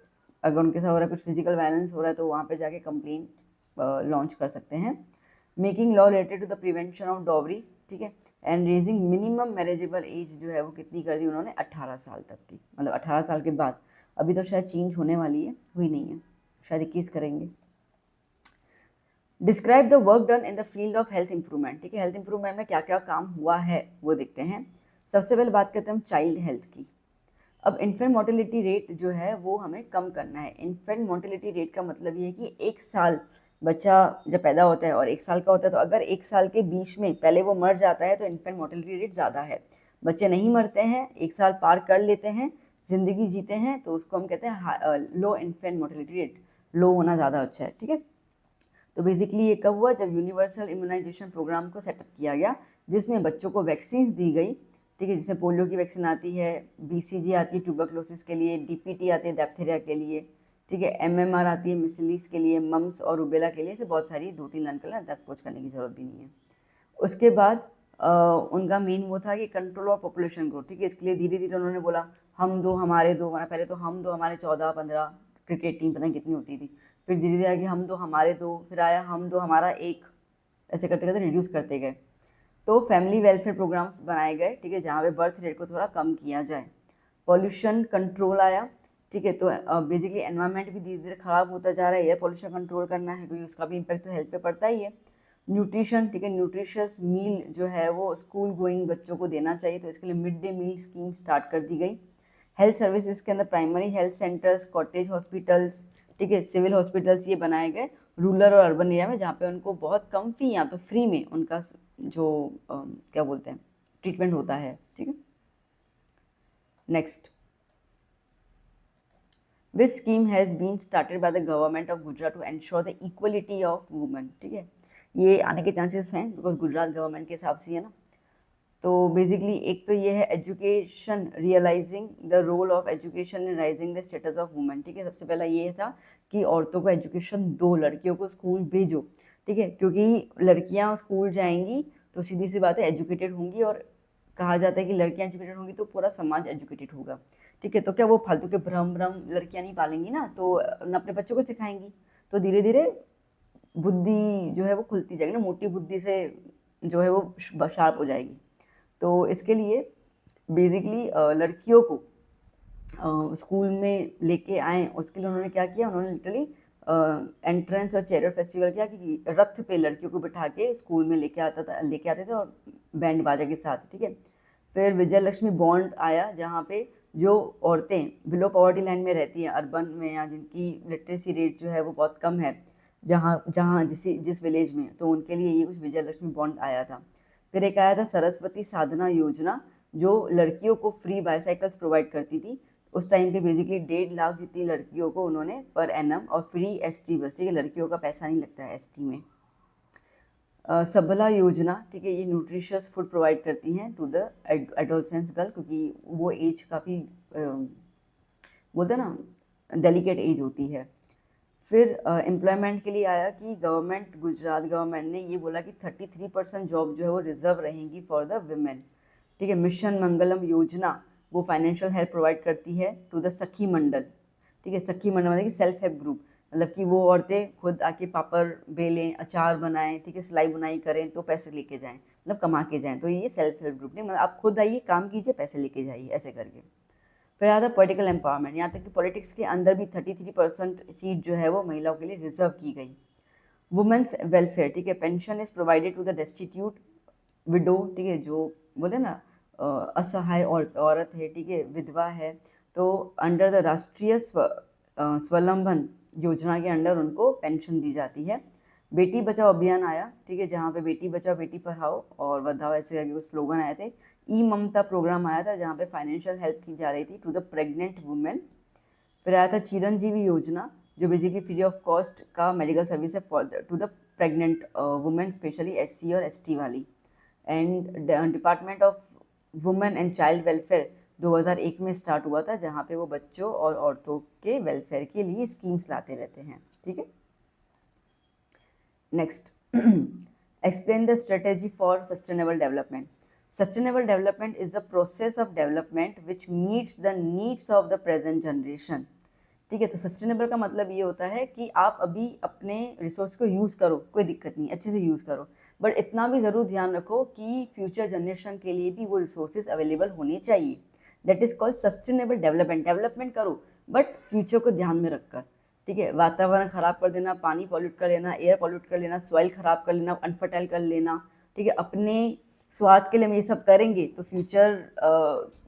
अगर उनके साथ हो रहा है कुछ फिजिकल वायलेंस हो रहा है तो वहाँ पे जाके कंप्लेन लॉन्च कर सकते हैं। Making law related to the prevention of dowry, ठीक है, and raising minimum marriageable age जो है वो कितनी कर दी उन्होंने, 18 साल तक की, मतलब 18 साल के बाद। अभी तो शायद चेंज होने वाली है, हुई नहीं है, शायद 21 करेंगे। Describe the work done in the field of health improvement, ठीक है, हेल्थ इंप्रूवमेंट में क्या क्या काम हुआ है वो देखते हैं। सबसे पहले बात करते हैं हम चाइल्ड हेल्थ की। अब इन्फेंट मोर्टेलिटी रेट जो है वो हमें कम करना है। इन्फेंट मोर्टेलिटी रेट का मतलब ये है कि एक साल बच्चा जब पैदा होता है और एक साल का होता है, तो अगर एक साल के बीच में पहले वो मर जाता है तो इन्फेंट मोर्टेलिटी रेट ज़्यादा है। बच्चे नहीं मरते हैं, एक साल पार कर लेते हैं, ज़िंदगी जीते हैं, तो उसको हम कहते हैं लो इन्फेंट मोर्टेलिटी रेट, लो होना ज़्यादा अच्छा है, ठीक है। तो बेसिकली ये कब हुआ, जब यूनिवर्सल इम्यूनाइजेशन प्रोग्राम को सेटअप किया गया, जिसमें बच्चों को वैक्सीन दी गई, ठीक है, जिसमें पोलियो की वैक्सीन आती है, BCG आती है ट्यूबरक्लोसिस के लिए, DPT आती है डिप्थीरिया के लिए, ठीक है, MMR आती है मिसलीस के लिए, मम्स और रूबेला के लिए, से बहुत सारी 2-3 लाइन कर लें, तब कुछ करने की जरूरत भी नहीं है। उसके बाद उनका मेन वो था कि कंट्रोल ऑफ पॉपुलेशन ग्रोथ, ठीक है, इसके लिए धीरे धीरे उन्होंने बोला हम दो हमारे दो, पहले तो हम दो हमारे 14-15 क्रिकेट टीम पता नहीं कितनी होती थी, फिर धीरे धीरे आगे हम दो हमारे दो, फिर आया हम दो हमारा एक, ऐसे करते करते रिड्यूस करते गए। तो फैमिली वेलफेयर प्रोग्राम्स बनाए गए, ठीक है, जहाँ पे बर्थ रेट को थोड़ा कम किया जाए। पॉल्यूशन कंट्रोल आया, ठीक है, तो बेसिकली एनवायरनमेंट भी धीरे धीरे खराब होता जा रहा है, एयर पॉल्यूशन कंट्रोल करना है क्योंकि उसका भी इम्पैक्ट तो हेल्थ पे पड़ता ही है। न्यूट्रिशन, ठीक है, न्यूट्रिशियस मील जो है वो स्कूल गोइंग बच्चों को देना चाहिए, तो इसके लिए mid day meal scheme start कर दी गई। हेल्थ सर्विसेज के अंदर primary health centres, cottage hospitals, ठीक है। सिविल हॉस्पिटल्स ये बनाए गए रूरल और अर्बन एरिया में, जहाँ पे उनको बहुत कम फी या तो फ्री में उनका जो क्या बोलते हैं ट्रीटमेंट होता है, ठीक है। Next, which scheme has been started by the government of Gujarat to ensure the equality of women, ठीक है। ये आने के चांसेस हैं बिकॉज गुजरात गवर्नमेंट के हिसाब से है ना। तो बेसिकली एक तो ये है education, realising the role of education in raising the status of women, ठीक है। सबसे पहला ये था कि औरतों को एजुकेशन दो, लड़कियों को स्कूल भेजो, ठीक है, क्योंकि लड़कियां स्कूल जाएंगी तो सीधी सी बात है एजुकेटेड होंगी, और कहा जाता है कि लड़कियां एजुकेटेड होंगी तो पूरा समाज एजुकेटेड होगा, ठीक है। तो क्या वो फालतू के भ्रम भ्रम लड़कियां नहीं पालेंगी ना, तो न अपने बच्चों को सिखाएंगी, तो धीरे धीरे बुद्धि जो है वो खुलती जाएगी ना, मोटी बुद्धि से जो है वो शार्प हो जाएगी। तो इसके लिए बेसिकली लड़कियों को स्कूल में लेके आए, उसके लिए उन्होंने क्या किया, उन्होंने लिटरली एंट्रेंस और चैरियट फेस्टिवल किया कि रथ पे लड़कियों को बिठा के स्कूल में लेके आते थे और बैंड बाजा के साथ, ठीक है। फिर विजय लक्ष्मी बॉन्ड आया, जहाँ पे जो औरतें बिलो पॉवर्टी लाइन में रहती हैं अर्बन में, या जिनकी लिटरेसी रेट जो है वो बहुत कम है, जहाँ जहाँ जिस विलेज में, तो उनके लिए ये कुछ विजय लक्ष्मी बॉन्ड आया था। फिर एक आया था सरस्वती साधना योजना, जो लड़कियों को फ्री बाईसाइकिल्स प्रोवाइड करती थी। उस टाइम पे बेसिकली 1.5 लाख जितनी लड़कियों को उन्होंने पर एनम, और फ्री एसटी बस, ठीक है, लड़कियों का पैसा नहीं लगता है एसटी में। सबला योजना, ठीक है, ये न्यूट्रिशियस फूड प्रोवाइड करती हैं टू द एडोलसेंस गर्ल, क्योंकि वो एज काफ़ी बोलते हैं ना डेलिकेट एज होती है। फिर एम्प्लॉयमेंट के लिए आया कि गवर्नमेंट, गुजरात गवर्नमेंट ने ये बोला कि 33% जॉब जो है वो रिजर्व रहेंगी फॉर द विमेन, ठीक है। मिशन मंगलम योजना वो फाइनेंशियल हेल्प प्रोवाइड करती है टू द सखी मंडल, ठीक है। सखी मंडल मतलब कि सेल्फ हेल्प ग्रुप, मतलब कि वो औरतें खुद आके पापड़ बेलें, अचार बनाएं, ठीक है, सिलाई बुनाई करें तो पैसे लेके जाएं, मतलब कमा के जाएं, तो ये सेल्फ हेल्प ग्रुप नहीं, मतलब आप खुद आइए काम कीजिए पैसे लेके जाइए, ऐसे करके। फिर आता है पॉलिटिकल एम्पावरमेंट, यहाँ तक कि पॉलिटिक्स के अंदर भी 33% सीट जो है वो महिलाओं के लिए रिजर्व की गई। वुमेन्स वेलफेयर, ठीक है, pension is provided to the destitute widow, ठीक है, जो बोलते हैं ना असहाय औरत है, ठीक है, विधवा है, तो अंडर द राष्ट्रीय स्वावलंबन योजना के अंडर उनको पेंशन दी जाती है। बेटी बचाओ अभियान आया, ठीक है, जहाँ पे बेटी बचाओ बेटी पढ़ाओ और बधाओ ऐसे करके कुछ स्लोगन आए थे। ई ममता प्रोग्राम आया था, जहाँ पे फाइनेंशियल हेल्प की जा रही थी टू द प्रेग्नेंट वुमेन। फिर आया था चिरंजीवी योजना, जो बेसिकली फ्री ऑफ कॉस्ट का मेडिकल सर्विस है to the pregnant women, specially SC और एसटी वाली। And department of women and child welfare 2001 में स्टार्ट हुआ था, जहाँ पे वो बच्चों और औरतों के वेलफेयर के लिए स्कीम्स लाते रहते हैं, ठीक है। Next, explain the strategy for sustainable development. Sustainable development is the process of development which meets the needs of the present generation, ठीक है। तो सस्टेनेबल का मतलब ये होता है कि आप अभी अपने रिसोर्स को यूज़ करो, कोई दिक्कत नहीं, अच्छे से यूज़ करो, बट इतना भी ज़रूर ध्यान रखो कि फ्यूचर जनरेशन के लिए भी वो रिसोर्सेज अवेलेबल होने चाहिए। That is called sustainable development. Development करो बट फ्यूचर को ध्यान में रखकर, ठीक है। वातावरण ख़राब कर देना, पानी पॉल्यूट कर लेना, एयर पॉल्यूट कर लेना, सॉइल ख़राब कर लेना, अनफर्टाइल कर लेना, ठीक है, अपने स्वार्थ के लिए हम ये सब करेंगे तो फ्यूचर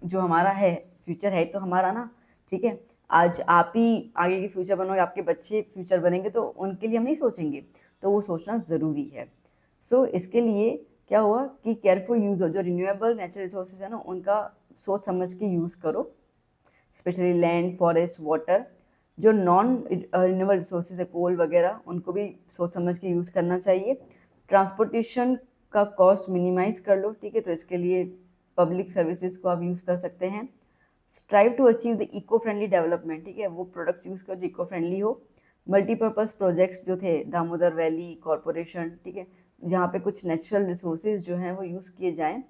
जो हमारा है, फ्यूचर है तो हमारा ना, ठीक है। आज आप ही आगे की फ्यूचर बनोगे, आपके बच्चे फ्यूचर बनेंगे, तो उनके लिए हम नहीं सोचेंगे, तो वो सोचना ज़रूरी है। सो इसके लिए क्या हुआ कि केयरफुल यूज़ हो, जो रिन्यूएबल नेचुरल रिसोर्सेज है ना उनका सोच समझ के यूज़ करो, स्पेशली लैंड, फॉरेस्ट, वाटर। जो नॉन रिन्यूएबल रिसोर्सेज है, कोल वगैरह, उनको भी सोच समझ के यूज़ करना चाहिए। ट्रांसपोर्टेशन का कॉस्ट मिनिमाइज कर लो, ठीक है, तो इसके लिए पब्लिक सर्विसेज को आप यूज़ कर सकते हैं। Strive to achieve the eco friendly development, ठीक है, वो प्रोडक्ट्स यूज़ करो जो इको फ्रेंडली हो। मल्टीपर्पज़ प्रोजेक्ट्स जो थे दामोदर वैली कॉरपोरेशन, ठीक है, जहाँ पे कुछ नेचुरल रिसोर्सेज जो हैं वो यूज़ किए जाएँ,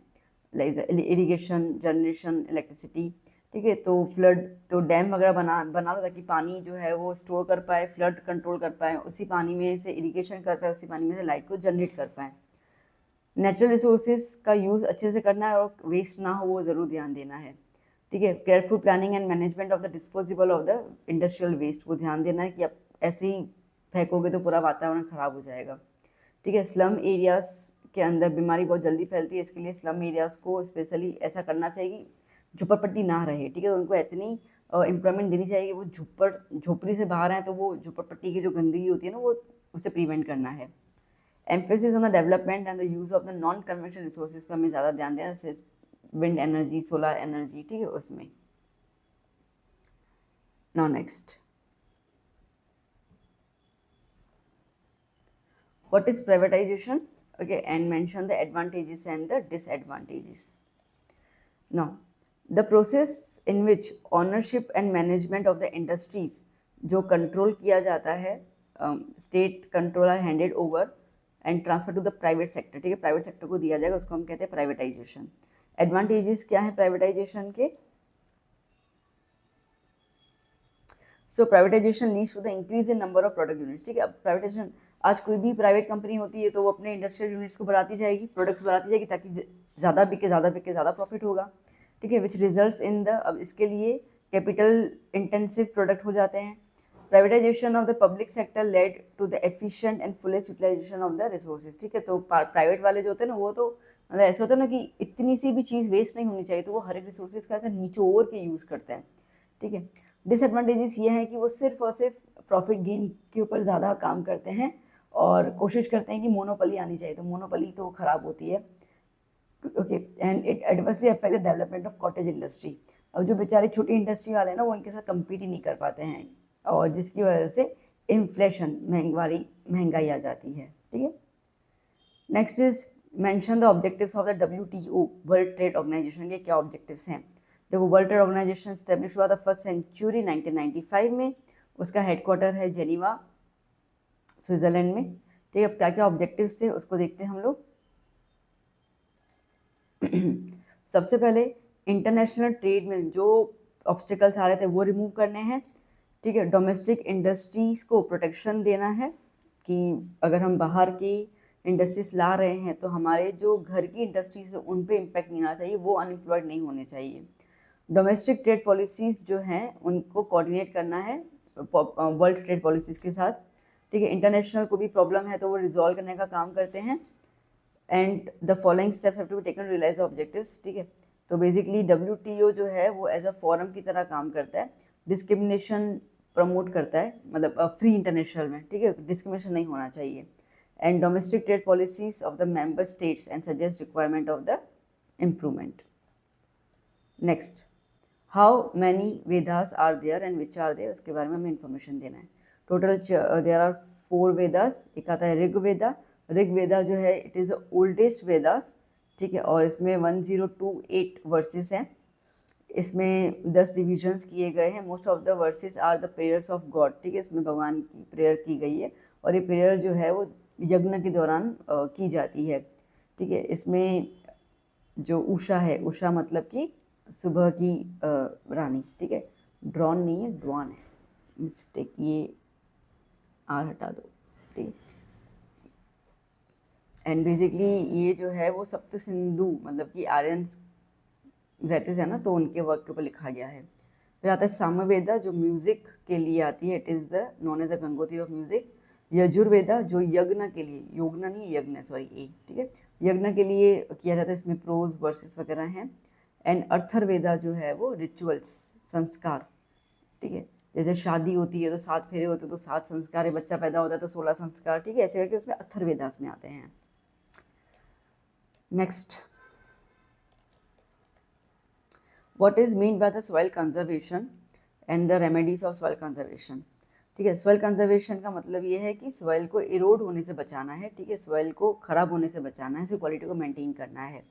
लाइक इरिगेशन, जनरेशन, इलेक्ट्रिसिटी, ठीक है। तो फ्लड, तो डैम वगैरह बना लो ताकि पानी जो है वो स्टोर कर पाए, फ्लड कंट्रोल कर पाए, उसी पानी में से इरिगेशन कर पाए, उसी पानी में से लाइट को जनरेट कर पाए। नेचुरल रिसोर्सेज का यूज़ अच्छे से करना है और वेस्ट ना हो वो ज़रूर ध्यान देना है, ठीक है। Careful planning and management of the disposable of the industrial waste, वो ध्यान देना है कि आप ऐसे ही फेंकोगे तो पूरा वातावरण ख़राब हो जाएगा, ठीक है। स्लम एरियाज़ के अंदर बीमारी बहुत जल्दी फैलती है, इसके लिए स्लम एरियाज़ को स्पेशली ऐसा करना चाहिए कि झुपड़पट्टी ना रहे, ठीक है, तो उनको इतनी एम्प्लॉयमेंट देनी चाहिए। वो झोपड़ी से बाहर हैं तो वो झोपड़पट्टी की जो गंदगी होती है ना वो उसे प्रिवेंट करना है। Emphasis on the development and the use of the non conventional resources पे हमें ज़्यादा ध्यान देना, जैसे विंड एनर्जी, सोलर एनर्जी, ठीक है उसमें। Now next, what is privatization? Okay, and mention the advantages and the disadvantages. Now, the process in which ownership and management of the industries जो कंट्रोल किया जाता है, state control are handed over and transfer to the private sector, ठीक है, private sector को दिया जाएगा, उसको हम कहते हैं प्राइवेटाइजेशन। एडवांटेजेस क्या है प्राइवेटाइजेशन के? So privatisation leads to the increase in number of product units, ठीक है। अब प्राइवेटाइजेशन, आज कोई भी प्राइवेट कंपनी होती है तो वो अपने इंडस्ट्रियल यूनिट्स को बढ़ाती जाएगी, प्रोडक्ट्स बढ़ाती जाएगी ताकि ज़्यादा बिके, ज़्यादा प्रॉफिट होगा, ठीक है, विच रिजल्ट्स इन द, अब इसके लिए कैपिटल इंटेंसिव प्रोडक्ट हो जाते हैं। Privatisation of the public sector lead to the efficient and fullest utilisation of the resources, ठीक है। तो प्राइवेट वाले जो होते हैं ना वो तो मतलब ऐसा होता है ना कि इतनी सी भी चीज़ वेस्ट नहीं होनी चाहिए, तो वो हर एक रिसोर्सेज का ऐसा निचोड़ के यूज़ करते हैं, ठीक है। डिसएडवांटेजेस ये हैं कि वो सिर्फ और सिर्फ प्रॉफिट गेन के ऊपर ज़्यादा काम करते हैं और कोशिश करते हैं कि मोनोपोली आनी चाहिए, तो मोनोपोली तो ख़राब होती है, okay. And it adversely affect the development of cottage industry. अब जो बेचारे छोटी इंडस्ट्री वाले हैं ना वो इनके साथ कम्पीट ही नहीं कर पाते हैं और जिसकी वजह से इन्फ्लेशन, महंगाई आ जाती है, ठीक है। Next is mention the objectives of the WTO, world trade organisation के क्या ऑब्जेक्टिव्स हैं। देखो, वर्ल्ड ट्रेड ऑर्गेनाइजेशन स्टैब्लिश हुआ था फर्स्ट सेंचुरी 1995 में, उसका हेडक्वार्टर है जेनीवा, स्विट्जरलैंड में, ठीक है। अब क्या क्या ऑब्जेक्टिव्स थे उसको देखते हैं हम लोग। सबसे पहले इंटरनेशनल ट्रेड में जो ऑब्स्टिकल्स आ रहे थे वो रिमूव करने हैं, ठीक है। डोमेस्टिक इंडस्ट्रीज को प्रोटेक्शन देना है कि अगर हम बाहर की इंडस्ट्रीज ला रहे हैं तो हमारे जो घर की इंडस्ट्रीज है उन पे इम्पैक्ट नहीं आना चाहिए, वो अनएम्प्लॉयड नहीं होने चाहिए। डोमेस्टिक ट्रेड पॉलिसीज़ जो हैं उनको कोऑर्डिनेट करना है वर्ल्ड ट्रेड पॉलिसीज़ के साथ, ठीक है। इंटरनेशनल को भी प्रॉब्लम है तो वो रिजॉल्व करने का काम करते हैं। And the following steps have to be taken to realise the objectives, ठीक है। तो बेसिकली WTO जो है वो एज अ फोरम की तरह काम करता है, डिस्क्रिमिनेशन प्रमोट करता है, मतलब फ्री इंटरनेशनल में, ठीक है, डिस्क्रिमिनेशन नहीं होना चाहिए। And domestic trade policies of the member states and suggest requirement of the improvement. Next, how many Vedas are there and which are there, उसके बारे में हमें इंफॉर्मेशन देना है। Total there are 4 Vedas. एक आता है ऋग वेदा। ऋग वेदा जो है it is the oldest Vedas, ठीक है, और इसमें 1028 वर्सेस हैं। इसमें 10 डिविजन्स किए गए हैं। Most of the verses are the prayers of God, ठीक है, इसमें भगवान की प्रेयर की गई है और ये प्रेयर जो है वो यज्ञ के दौरान की जाती है, ठीक है। इसमें जो उषा है, उषा मतलब कि सुबह की रानी, ठीक है, ड्रॉन नहीं है, ड्रॉन है, मिस्टेक, ये आर हटा दो, ठीक है। एंड बेसिकली ये जो है वो सप्त सिंधु मतलब कि आर्यंस रहते थे ना तो उनके वर्क के ऊपर लिखा गया है। फिर आता है सामवेदा जो म्यूजिक के लिए आती है, it is the known as the Gangotri of music. Yajurveda जो यज्ञ के लिए, योगना नहीं यज्ञ, सॉरी ए, ठीक है, यज्ञ के लिए किया जाता है, इसमें प्रोज वर्सेस वगैरह हैं। एंड अर्थर्वेदा जो है वो रिचुअल्स, संस्कार, ठीक है, जैसे शादी होती है तो 7 फेरे होते हैं तो 7 संस्कार है, बच्चा पैदा होता है तो 16 संस्कार, ठीक है, ऐसे करके उसमें अथर्वेदास में आते हैं। Next, what is mean by the soil conservation and the remedies of soil conservation, ठीक है। सॉइल कंजर्वेशन का मतलब ये है कि सॉइल को इरोड होने से बचाना है, ठीक है, सॉइल को खराब होने से बचाना है, इसकी क्वालिटी को मेंटेन करना है।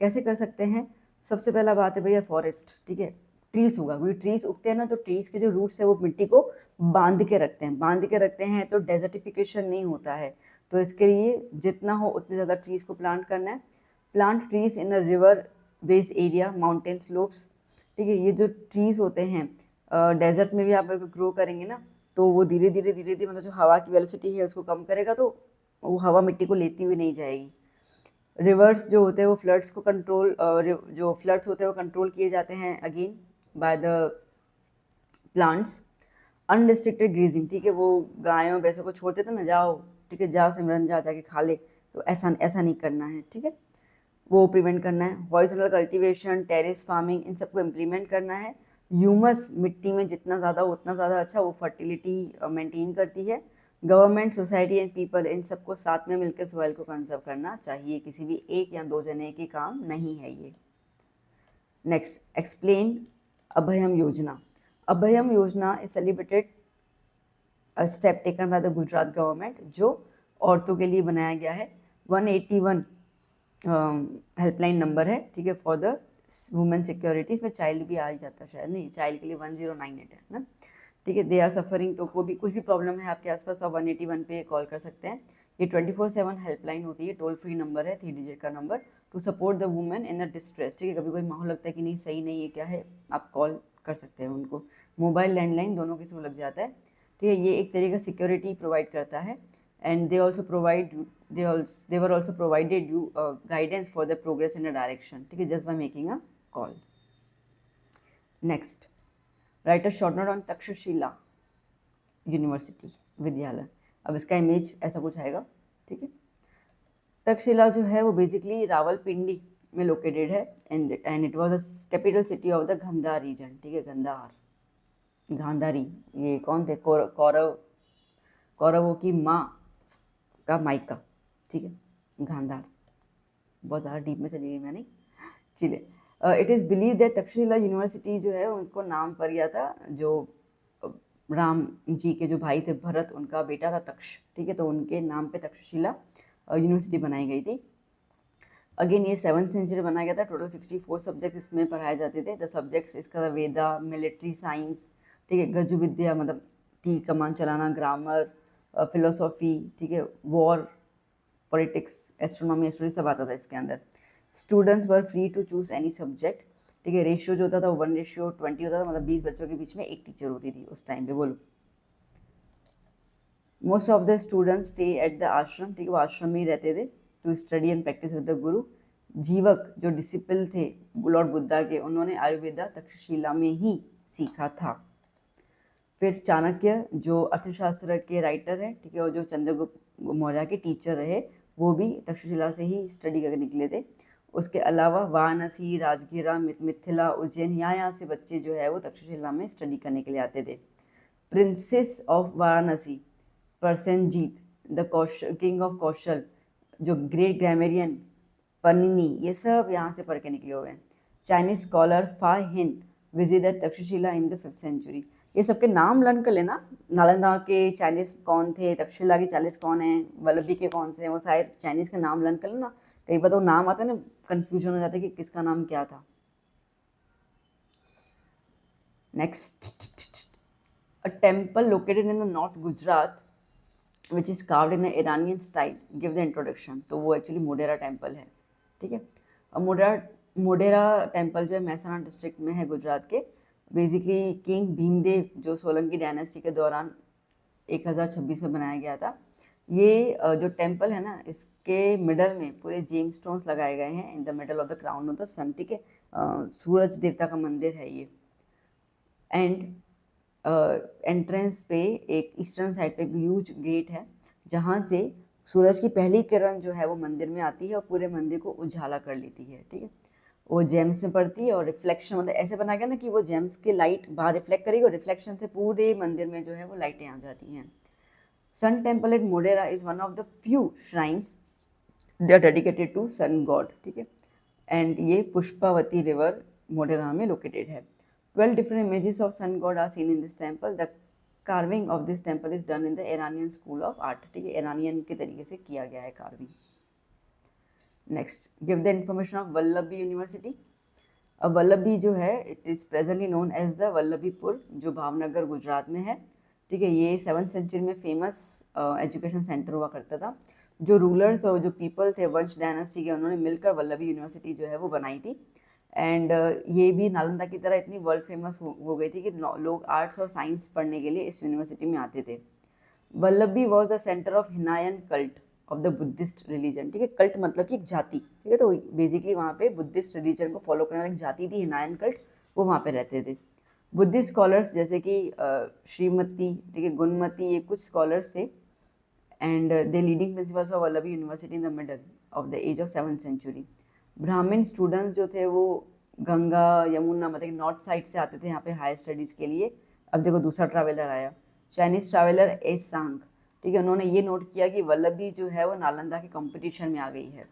कैसे कर सकते हैं? सबसे पहला बात है भैया फॉरेस्ट, ठीक है, ट्रीज होगा, क्योंकि ट्रीज उगते हैं ना तो ट्रीज के जो रूट्स है वो मिट्टी को बांध के रखते हैं तो डेजर्टिफिकेशन नहीं होता है। तो इसके लिए जितना हो उतने ज़्यादा ट्रीज को प्लांट करना है। Plant trees in a river based area, mountain slopes, ठीक है। ये जो ट्रीज होते हैं डेजर्ट में भी आप ग्रो करेंगे ना तो वो धीरे धीरे मतलब जो हवा की वेलोसिटी है उसको कम करेगा, तो वो हवा मिट्टी को लेती हुई नहीं जाएगी। रिवर्स जो होते हैं वो फ्लड्स को कंट्रोल, जो फ्लड्स होते हैं वो कंट्रोल किए जाते हैं again by the plants. Unrestricted greasing, ठीक है, वो गायों भैंसों को छोड़ देते ना, जाओ ठीक है, जा सिमरन जा जाके खा ले, तो ऐसा नहीं करना है, ठीक है, वो प्रिवेंट करना है। हॉरिजॉन्टल कल्टीवेशन, टेरेस फार्मिंग, इन सबको इम्प्लीमेंट करना है ह्यूमस मिट्टी में जितना ज़्यादा उतना ज़्यादा अच्छा, वो फर्टिलिटी मेंटेन करती है। गवर्नमेंट, सोसाइटी एंड पीपल, इन सबको साथ में मिलकर सॉइल को कंजर्व करना चाहिए, किसी भी एक या दो जने के काम नहीं है ये। नेक्स्ट, एक्सप्लेन अभयम योजना। अभयम योजना is celebrated step taken by the Gujarat government, जो औरतों के लिए बनाया गया है। 181 हेल्पलाइन नंबर है, ठीक है, फॉर द वुमेन सिक्योरिटी। इसमें चाइल्ड भी आ ही जाता है शायद, नहीं, चाइल्ड के लिए 1098 है ना, ठीक है। दे आर सफरिंग, तो कोई भी कुछ भी प्रॉब्लम है आपके आसपास, आप 181 पे कॉल कर सकते हैं। ये 24/7 हेल्पलाइन होती है, टोल फ्री नंबर है, 3 डिजिट का number, to support the women in the distress, ठीक है। कभी कोई माहौल लगता है कि नहीं सही नहीं है, क्या है, आप कॉल कर सकते हैं उनको। मोबाइल, लैंडलाइन दोनों के थ्रू लग जाता है, ठीक है। ये एक तरीके का सिक्योरिटी प्रोवाइड करता है। And they also provide, they were also provided you guidance for the progress in a direction, ठीक है, just by making a call. Next, write a short note on Takshashila university, विद्यालय। अब इसका इमेज ऐसा कुछ आएगा, ठीक है। तक्षशिला जो है वो बेसिकली रावलपिंडी में लोकेटेड है, and it was the capital city of the Gandhara region, ठीक है, गांधारी। ये कौन थे, कौरवों की माँ का मायका, ठीक है, गांधार। बहुत ज़्यादा डीप में चली गई मैं, नहीं, चलिए। It is believe that Takshashila university जो है उनको नाम पड़ गया था, जो राम जी के जो भाई थे भरत, उनका बेटा था तक्ष, ठीक है, तो उनके नाम पे तक्षशिला यूनिवर्सिटी बनाई गई थी। अगेन ये 7th सेंचुरी बनाया गया था। टोटल 64 सब्जेक्ट इसमें पढ़ाए जाते थे। द सब्जेक्ट्स इसका वेदा, मिलिट्री साइंस, ठीक है, गजु विद्या मतलब तीर कमान चलाना, ग्रामर, फिलोसॉफी, ठीक है, वॉर, पॉलिटिक्स, एस्ट्रोनॉमी, एस्ट्रोनॉमी सब आता था इसके अंदर। Students were free to choose any subject, ठीक है। रेशियो जो होता था वो 1:20 होता था, मतलब 20 बच्चों के बीच में एक टीचर होती थी उस टाइम पे, बोलो। Most of the students stay at the ashram, ठीक है, वो आश्रम में ही रहते थे, to study and practice with the guru. Jivaka जो डिसिपल थे लॉर्ड बुद्धा के, उन्होंने आयुर्वेदा तक्षशिला में ही सीखा था। फिर चाणक्य जो अर्थशास्त्र के राइटर हैं, ठीक है, और जो चंद्रगुप्त मौर्य के टीचर रहे, वो भी तक्षशिला से ही स्टडी करके निकले थे। उसके अलावा वाराणसी, राजगीरा, मिथिला, उज्जैन, यहाँ से बच्चे जो है वो तक्षशिला में स्टडी करने के लिए आते थे। Princes of Varanasi, Prasenjit, the king of Kaushal, जो ग्रेट ग्रामेरियन पनिनी, ये सब यहाँ से पढ़ के निकले हुए हैं। Chinese scholar Fa Hien visited Takshashila in the 5th century. ये सबके नाम लर्न कर लेना, नालंदा के चाइनीज कौन थे, तक्षशिला के चाइनीज कौन है, वल्लभी के कौन से हैं, वो शायद चाइनीज का नाम लर्न कर लेना। कई बार तो नाम आता है ना, कंफ्यूजन हो जाता है कि किसका नाम क्या था। Next, a temple located in the north Gujarat which is carved in Iranian style, give the introduction. तो वो एक्चुअली मोढेरा टेम्पल है, ठीक है। अब मोढेरा टेम्पल जो है महसाना डिस्ट्रिक्ट में है गुजरात के। बेसिकली किंग भीमदेव जो सोलंकी डायनेस्टी के दौरान 1026 में बनाया गया था। ये जो टेम्पल है ना, इसके मिडल में पूरे जेम स्टोन्स लगाए गए हैं, in the middle of the crown of the sun, ठीक है। सूरज देवता का मंदिर है ये। एंड एंट्रेंस पे एक ईस्टर्न साइड पे एक ह्यूज गेट है, जहाँ से सूरज की पहली किरण जो है वो मंदिर में आती है और पूरे मंदिर को उजाला कर लेती है, ठीक है। वो जेम्स में पड़ती है और रिफ्लेक्शन, मतलब ऐसे बना गया ना कि वो जेम्स की लाइट बाहर रिफ्लेक्ट करेगी और रिफ्लेक्शन से पूरे मंदिर में जो है वो लाइटें आ जाती हैं। Sun temple at Modhera is one of the few shrines they are dedicated to sun god, ठीक है। एंड ये पुष्पावती रिवर मोढेरा में लोकेटेड है। 12 different images of sun god are seen in this temple. The carving of this temple is done in the Iranian school of art, ठीक है, Iranian के तरीके से किया गया है carving. Next, give the information of Vallabhi university. अब वल्लभी जो है it is presently known as the Vallabhipur, जो भावनगर गुजरात में है, ठीक है। ये 7th सेंचुरी में फेमस एजुकेशन सेंटर हुआ करता था। जो रूलर्स और जो पीपल थे वंश डायनेस्टी के, उन्होंने मिलकर वल्लभी यूनिवर्सिटी जो है वो बनाई थी। एंड ये भी नालंदा की तरह इतनी वर्ल्ड फेमस हो गई थी कि लोग आर्ट्स और साइंस पढ़ने के लिए इस यूनिवर्सिटी में आते थे। Vallabhi was the centre of Hinayana cult of the Buddhist religion, ठीक है। कल्ट मतलब कि एक जाति, ठीक है, तो बेसिकली वहाँ पे बुद्धिस्ट रिलीजन को फॉलो करने वाली एक जाति थी हिनायन कल्ट, वो वहाँ पे रहते थे। बुद्धिस्ट स्कॉलर्स जैसे कि श्रीमती, ठीक है, गुणमती, ये कुछ स्कॉलर्स थे। And they leading principles of Vallabhi university in the middle of the age of 7th century. Brahmin students जो थे वो गंगा यमुना मतलब नॉर्थ साइड से आते थे यहाँ पे हायर स्टडीज़ के लिए। अब देखो दूसरा ट्रैवलर आया, चाइनीज़ ट्रैवलर ए सांग, ठीक है। उन्होंने ये नोट किया कि वल्लभी जो है वो नालंदा के कंपटीशन में आ गई है।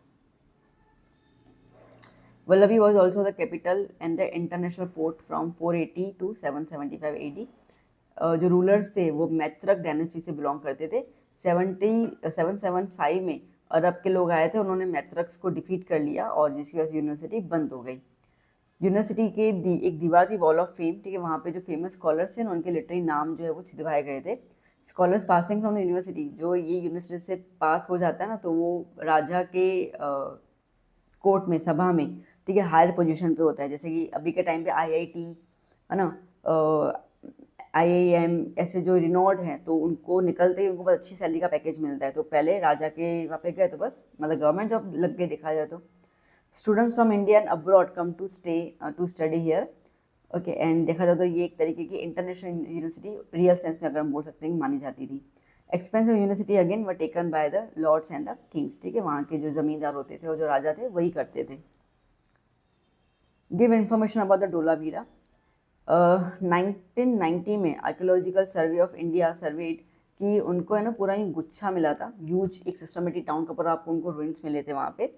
Vallabhi was also the capital and the international port from 480 to 775 AD। जो रूलर्स थे वो मैत्रक डायनेस्टी से बिलोंग करते थे। 775 में अरब के लोग आए थे, उन्होंने मैत्रक्स को डिफीट कर लिया और जिसकी वजह से यूनिवर्सिटी बंद हो गई। यूनिवर्सिटी के एक दीवार थी वॉल ऑफ फेम, ठीक है। वहाँ पे जो फेमस स्कॉलर्स थे ना उनके लिटरली नाम जो है वो छिदवाए गए थे। Scholars passing from the university, जो ये यूनिवर्सिटी से पास हो जाता है ना तो वो राजा के कोर्ट में, सभा में, ठीक है, हायर पोजीशन पे होता है। जैसे कि अभी के टाइम पे आईआईटी है ना, आईआईएम, ऐसे जो रिनोड हैं तो उनको निकलते ही उनको बहुत अच्छी सैलरी का पैकेज मिलता है। तो पहले राजा के वहाँ पे गए तो बस मतलब गवर्नमेंट जॉब लग गई देखा जाए तो। Students from India and abroad come to stay to study here, okay. And देखा जाए तो ये एक तरीके की इंटरनेशनल यूनिवर्सिटी रियल सेंस में अगर हम बोल सकते हैं मानी जाती थी। Expensive university again were taken by the lords and the kings, ठीक है। वहाँ के जो जमींदार होते थे और जो राजा थे वही करते थे। Give information about the Dholavira. 1990 में archaeological survey of India served कि उनको है ना पूरा ही गुच्छा मिला था, ह्यूज एक सिस्टमेटिक टाउन का पूरा आपको उनको रुइंस मिले थे वहाँ पे।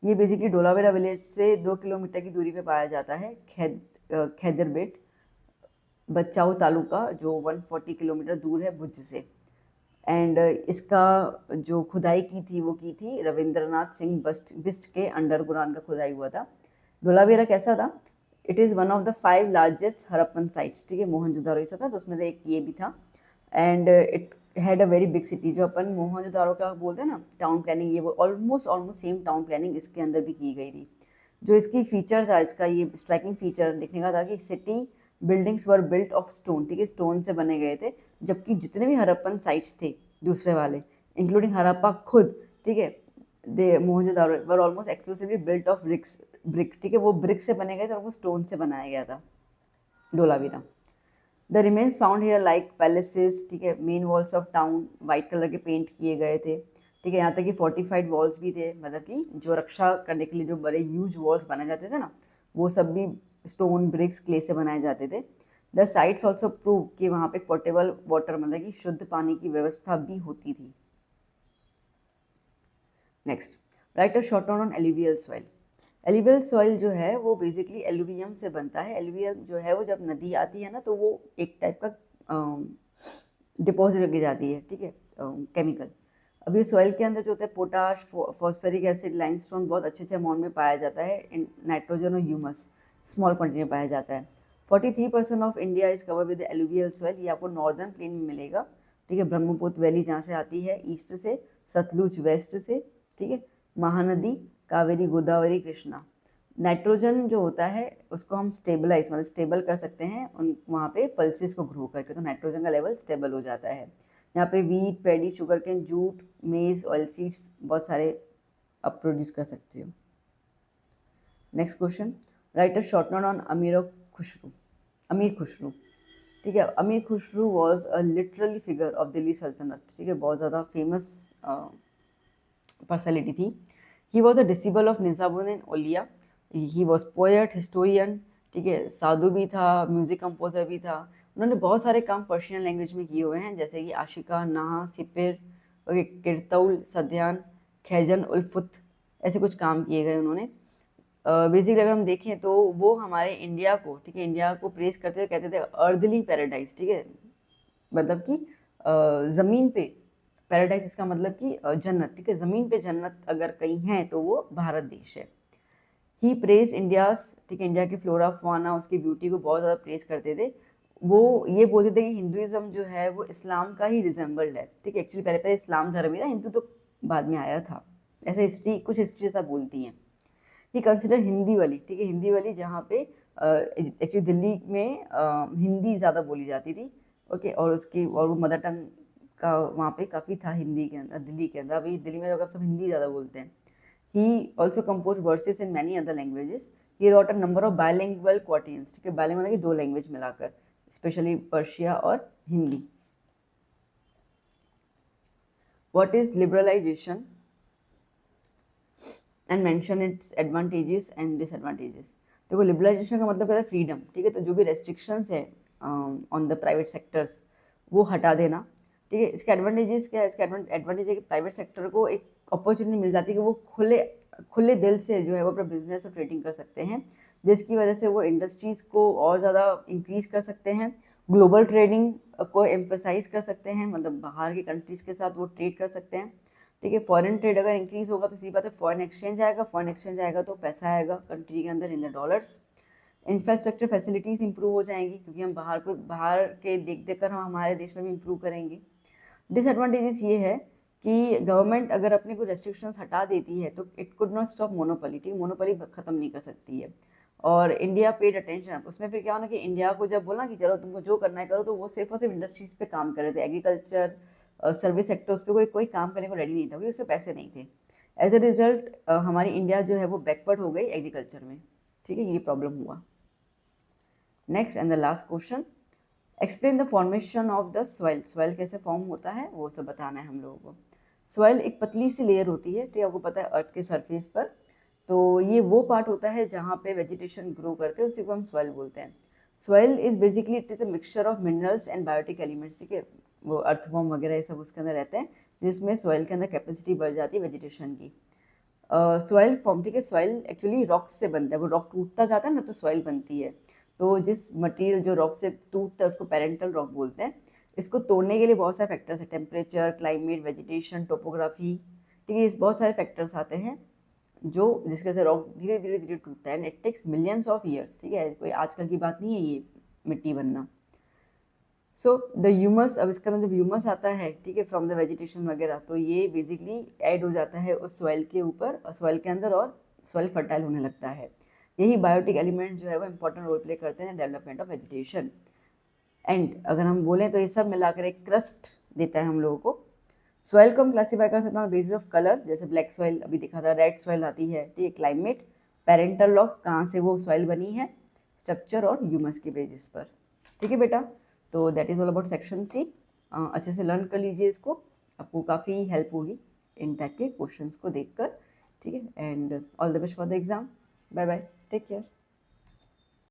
ये बेसिकली डोलावेरा विलेज से 2 किलोमीटर की दूरी पे पाया जाता है। खैदरबेट बचाऊ तालुका जो 140 किलोमीटर दूर है भुज से। एंड इसका जो खुदाई की थी वो की थी रविंद्रनाथ सिंह बिस्ट के अंडरग्राउंड का खुदाई हुआ था। धोलावीरा कैसा था? It is one of the 5 largest Harappan sites, ठीक है। मोहनजोदारो ऐसा था तो उसमें से एक ये भी था। And it had a very big city, जो अपन मोहनजोदारो का बोलते हैं ना टाउन प्लानिंग, ये वो ऑलमोस्ट सेम टाउन प्लानिंग इसके अंदर भी की गई थी। जो इसकी फीचर था, इसका ये स्ट्राइकिंग फीचर दिखने का था कि city buildings were built of stone, ठीक है, स्टोन से बने गए थे। जबकि जितने भी हड़प्पन साइट्स थे दूसरे वाले इंक्लूडिंग हड़प्पा खुद, ठीक है, the Mohenjodaro were almost exclusively built of brick, ठीक है, वो ब्रिक से बने गए थे और वो स्टोन से बनाया गया था Dholavira. The remains found here like palaces, ठीक है, main walls of town white colour के पेंट किए गए थे, ठीक है। यहाँ तक कि फोर्टिफाइड वॉल्स भी थे, मतलब कि जो रक्षा करने के लिए जो बड़े ह्यूज वॉल्स बनाए जाते थे ना वो सब भी स्टोन ब्रिक्स क्ले से बनाए जाते थे। द साइट्स ऑल्सो प्रूव कि वहाँ पे पोर्टेबल वाटर मतलब कि शुद्ध पानी की व्यवस्था भी होती थी। Next, right a short on alluvial soil. Alluvial soil जो है वो बेसिकली एलुवियम से बनता है। एलुवियम जो है वो जब नदी आती है ना तो वो एक टाइप का डिपॉजिट रखी जाती है, ठीक है, केमिकल। अब ये सॉइल के अंदर जो होता है पोटाश, फॉस्फेरिक एसिड, लाइमस्टोन बहुत अच्छे अच्छे अमाउंट में पाया जाता है। नाइट्रोजन और ह्यूमस स्मॉल क्वांटिटी में पाया जाता है। 43% of India is cover with alluvial soil. ये आपको नॉर्दर्न प्लेन में मिलेगा, ठीक है। ब्रह्मपुत्र वैली जहाँ से आती है ईस्ट से, सतलुज वेस्ट से, ठीक है, महानदी, कावेरी, गोदावरी, कृष्णा। नाइट्रोजन जो होता है उसको हम स्टेबलाइज मतलब स्टेबल कर सकते हैं उन वहाँ पे पल्सेस को ग्रो करके, तो नाइट्रोजन का लेवल स्टेबल हो जाता है। यहाँ पे wheat, paddy, sugar cane, jute, maize, oil seeds बहुत सारे आप प्रोड्यूस कर सकते हो। Next question, write a short note on Amir Khusrau. Amir Khusrau, ठीक है। Amir Khusrau was a literally figure of Delhi Sultanate, ठीक है, बहुत ज़्यादा फेमस पर्सनैलिटी थी। He was a disciple of Nizamuddin Auliya. He was poet, historian, ठीक है, साधु भी था, म्यूजिक कंपोजर भी था। उन्होंने बहुत सारे काम पर्शियन लैंग्वेज में किए हुए हैं, जैसे कि आशिका, नाहा, सिपिर, ओके, किरतौल, सद्यान, खैजन उल्फुत, ऐसे कुछ काम किए गए उन्होंने। बेसिकली अगर हम देखें तो वो हमारे इंडिया को, ठीक है, इंडिया को प्रेस करते हुए कहते थे अर्दली पैराडाइज, ठीक है, मतलब कि ज़मीन पे पैराडाइज, इसका मतलब कि जन्नत, ठीक है, ज़मीन पे जन्नत अगर कहीं है तो वो भारत देश है। ही प्रेज इंडियाज, ठीक है, इंडिया की फ्लोरा फाना, उसकी ब्यूटी को बहुत ज़्यादा प्रेज करते थे। वो ये बोलते थे कि हिंदुइज्म जो है वो इस्लाम का ही रिजेंबल्ड है, ठीक है। एक्चुअली पहले पहले इस्लाम धर्म ही था, हिंदू तो बाद में आया था, ऐसा हिस्ट्री, कुछ हिस्ट्री ऐसा बोलती हैं। ही कंसिडर हिंदी वाली, ठीक है, हिंदी वाली जहाँ पे एक्चुअली दिल्ली में हिंदी ज़्यादा बोली जाती थी, ओके, और उसकी और वो मदर टंग का वहाँ पे काफ़ी था हिंदी के अंदर, दिल्ली के अंदर। अभी दिल्ली में अगर सब हिंदी ज़्यादा बोलते हैं। He also compose verses in many other languages. He wrote a number of bilingual quatrains, ठीक है, बायलिंगुअल मतलब कि 2 लैंग्वेज मिलाकर, स्पेशली पर्शिया और Hindi. What is liberalisation and mention its advantages and disadvantages. देखो लिबरलाइजेशन का मतलब क्या है, फ्रीडम, ठीक है। तो जो भी रेस्ट्रिक्शंस है ऑन द प्राइवेट सेक्टर्स वो हटा देना, ठीक है। इसके एडवांटेजेस क्या है, इसका एडवांटेज है कि प्राइवेट सेक्टर को एक अपॉर्चुनिटी मिल जाती है कि वो खुले खुले दिल से जो है वो अपना बिजनेस और ट्रेडिंग कर सकते हैं, जिसकी वजह से वो इंडस्ट्रीज़ को और ज़्यादा इंक्रीज कर सकते हैं, ग्लोबल ट्रेडिंग को एम्फसाइज कर सकते हैं, मतलब बाहर की कंट्रीज़ के साथ वो ट्रेड कर सकते हैं, ठीक है। फॉरेन ट्रेड अगर इंक्रीज होगा तो सीधी बात है फॉरेन एक्सचेंज आएगा, फॉरेन एक्सचेंज आएगा तो पैसा आएगा कंट्री के अंदर in the dollars. Infrastructure facilities improve हो जाएंगी क्योंकि हम बाहर के देख देख कर हम हमारे देश में भी इंप्रूव करेंगे। डिसएडवांटेजेस ये है कि गवर्नमेंट अगर अपने को रेस्ट्रिक्शंस हटा देती है तो it could not stop monopoly, ठीक है, मोनोपोली खत्म नहीं कर सकती है। और इंडिया पेड अटेंशन, उसमें फिर क्या होना कि इंडिया को जब बोला कि चलो तुमको जो करना है करो, तो वो सिर्फ और सिर्फ इंडस्ट्रीज पे काम कर रहे थे, एग्रीकल्चर सर्विस सेक्टर्स पे कोई काम करने को रेडी नहीं था क्योंकि उसमें पैसे नहीं थे। एज ए रिजल्ट हमारी इंडिया जो है वो बैकवर्ड हो गई एग्रीकल्चर में, ठीक है, ये प्रॉब्लम हुआ। Next and the last question, explain the formation of the soil. Soil कैसे फॉर्म होता है वो सब बताना है हम लोगों को। सॉइल एक पतली सी लेयर होती है, ठीक है, आपको पता है अर्थ के सरफेस पर। तो ये वो पार्ट होता है जहाँ पे वेजिटेशन ग्रो करते हैं, उसी को हम सॉइल बोलते हैं। Soil is basically it is a mixture of minerals and biotic elements, ठीक है, वो अर्थवॉर्म वगैरह ये सब उसके अंदर रहते हैं, जिसमें सॉइल के अंदर कैपेसिटी बढ़ जाती है वेजिटेशन की। सॉइल फॉर्म, ठीक है, सॉइल एक्चुअली रॉक से बनता है, वो रॉक टूटता जाता है ना तो सॉइल बनती है। तो जिस मटेरियल जो रॉक से टूटता है उसको पेरेंटल रॉक बोलते हैं। इसको तोड़ने के लिए बहुत सारे फैक्टर्स है, टेम्परेचर, क्लाइमेट, वेजिटेशन, टोपोग्राफी, ठीक है, इस बहुत सारे फैक्टर्स आते हैं जो जिसके से रॉक धीरे धीरे धीरे टूटता है। It takes millions of years, ठीक है, कोई आजकल की बात नहीं है ये मिट्टी बनना। सो द ह्यूमस, अब इसके अंदर जब ह्यूमस आता है, ठीक है, फ्रॉम द वेजिटेशन वगैरह, तो ये बेसिकली ऐड हो जाता है उस सॉइल के ऊपर, सॉइल के अंदर, और सॉइल फर्टाइल होने लगता है। यही बायोटिक एलिमेंट्स जो है वो इंपॉर्टेंट रोल प्ले करते हैं डेवलपमेंट ऑफ वेजिटेशन। एंड अगर हम बोलें तो ये सब मिलाकर एक क्रस्ट देता है हम लोगों को। सॉइल को हम क्लासीफाई कर सकते हैं बेसिस ऑफ कलर, जैसे ब्लैक सॉइल अभी दिखा था, रेड सॉइल आती है, ठीक है, क्लाइमेट, पेरेंटल रॉक कहाँ से वो सॉइल बनी है, स्ट्रक्चर और ह्यूमस के बेसिस पर, ठीक है बेटा। तो that is all about section C. अच्छे से लर्न कर लीजिए इसको, आपको काफ़ी हेल्प होगी इन टाइप के क्वेश्चंस को देखकर, ठीक है। And all the best for the exam. Bye bye, take care.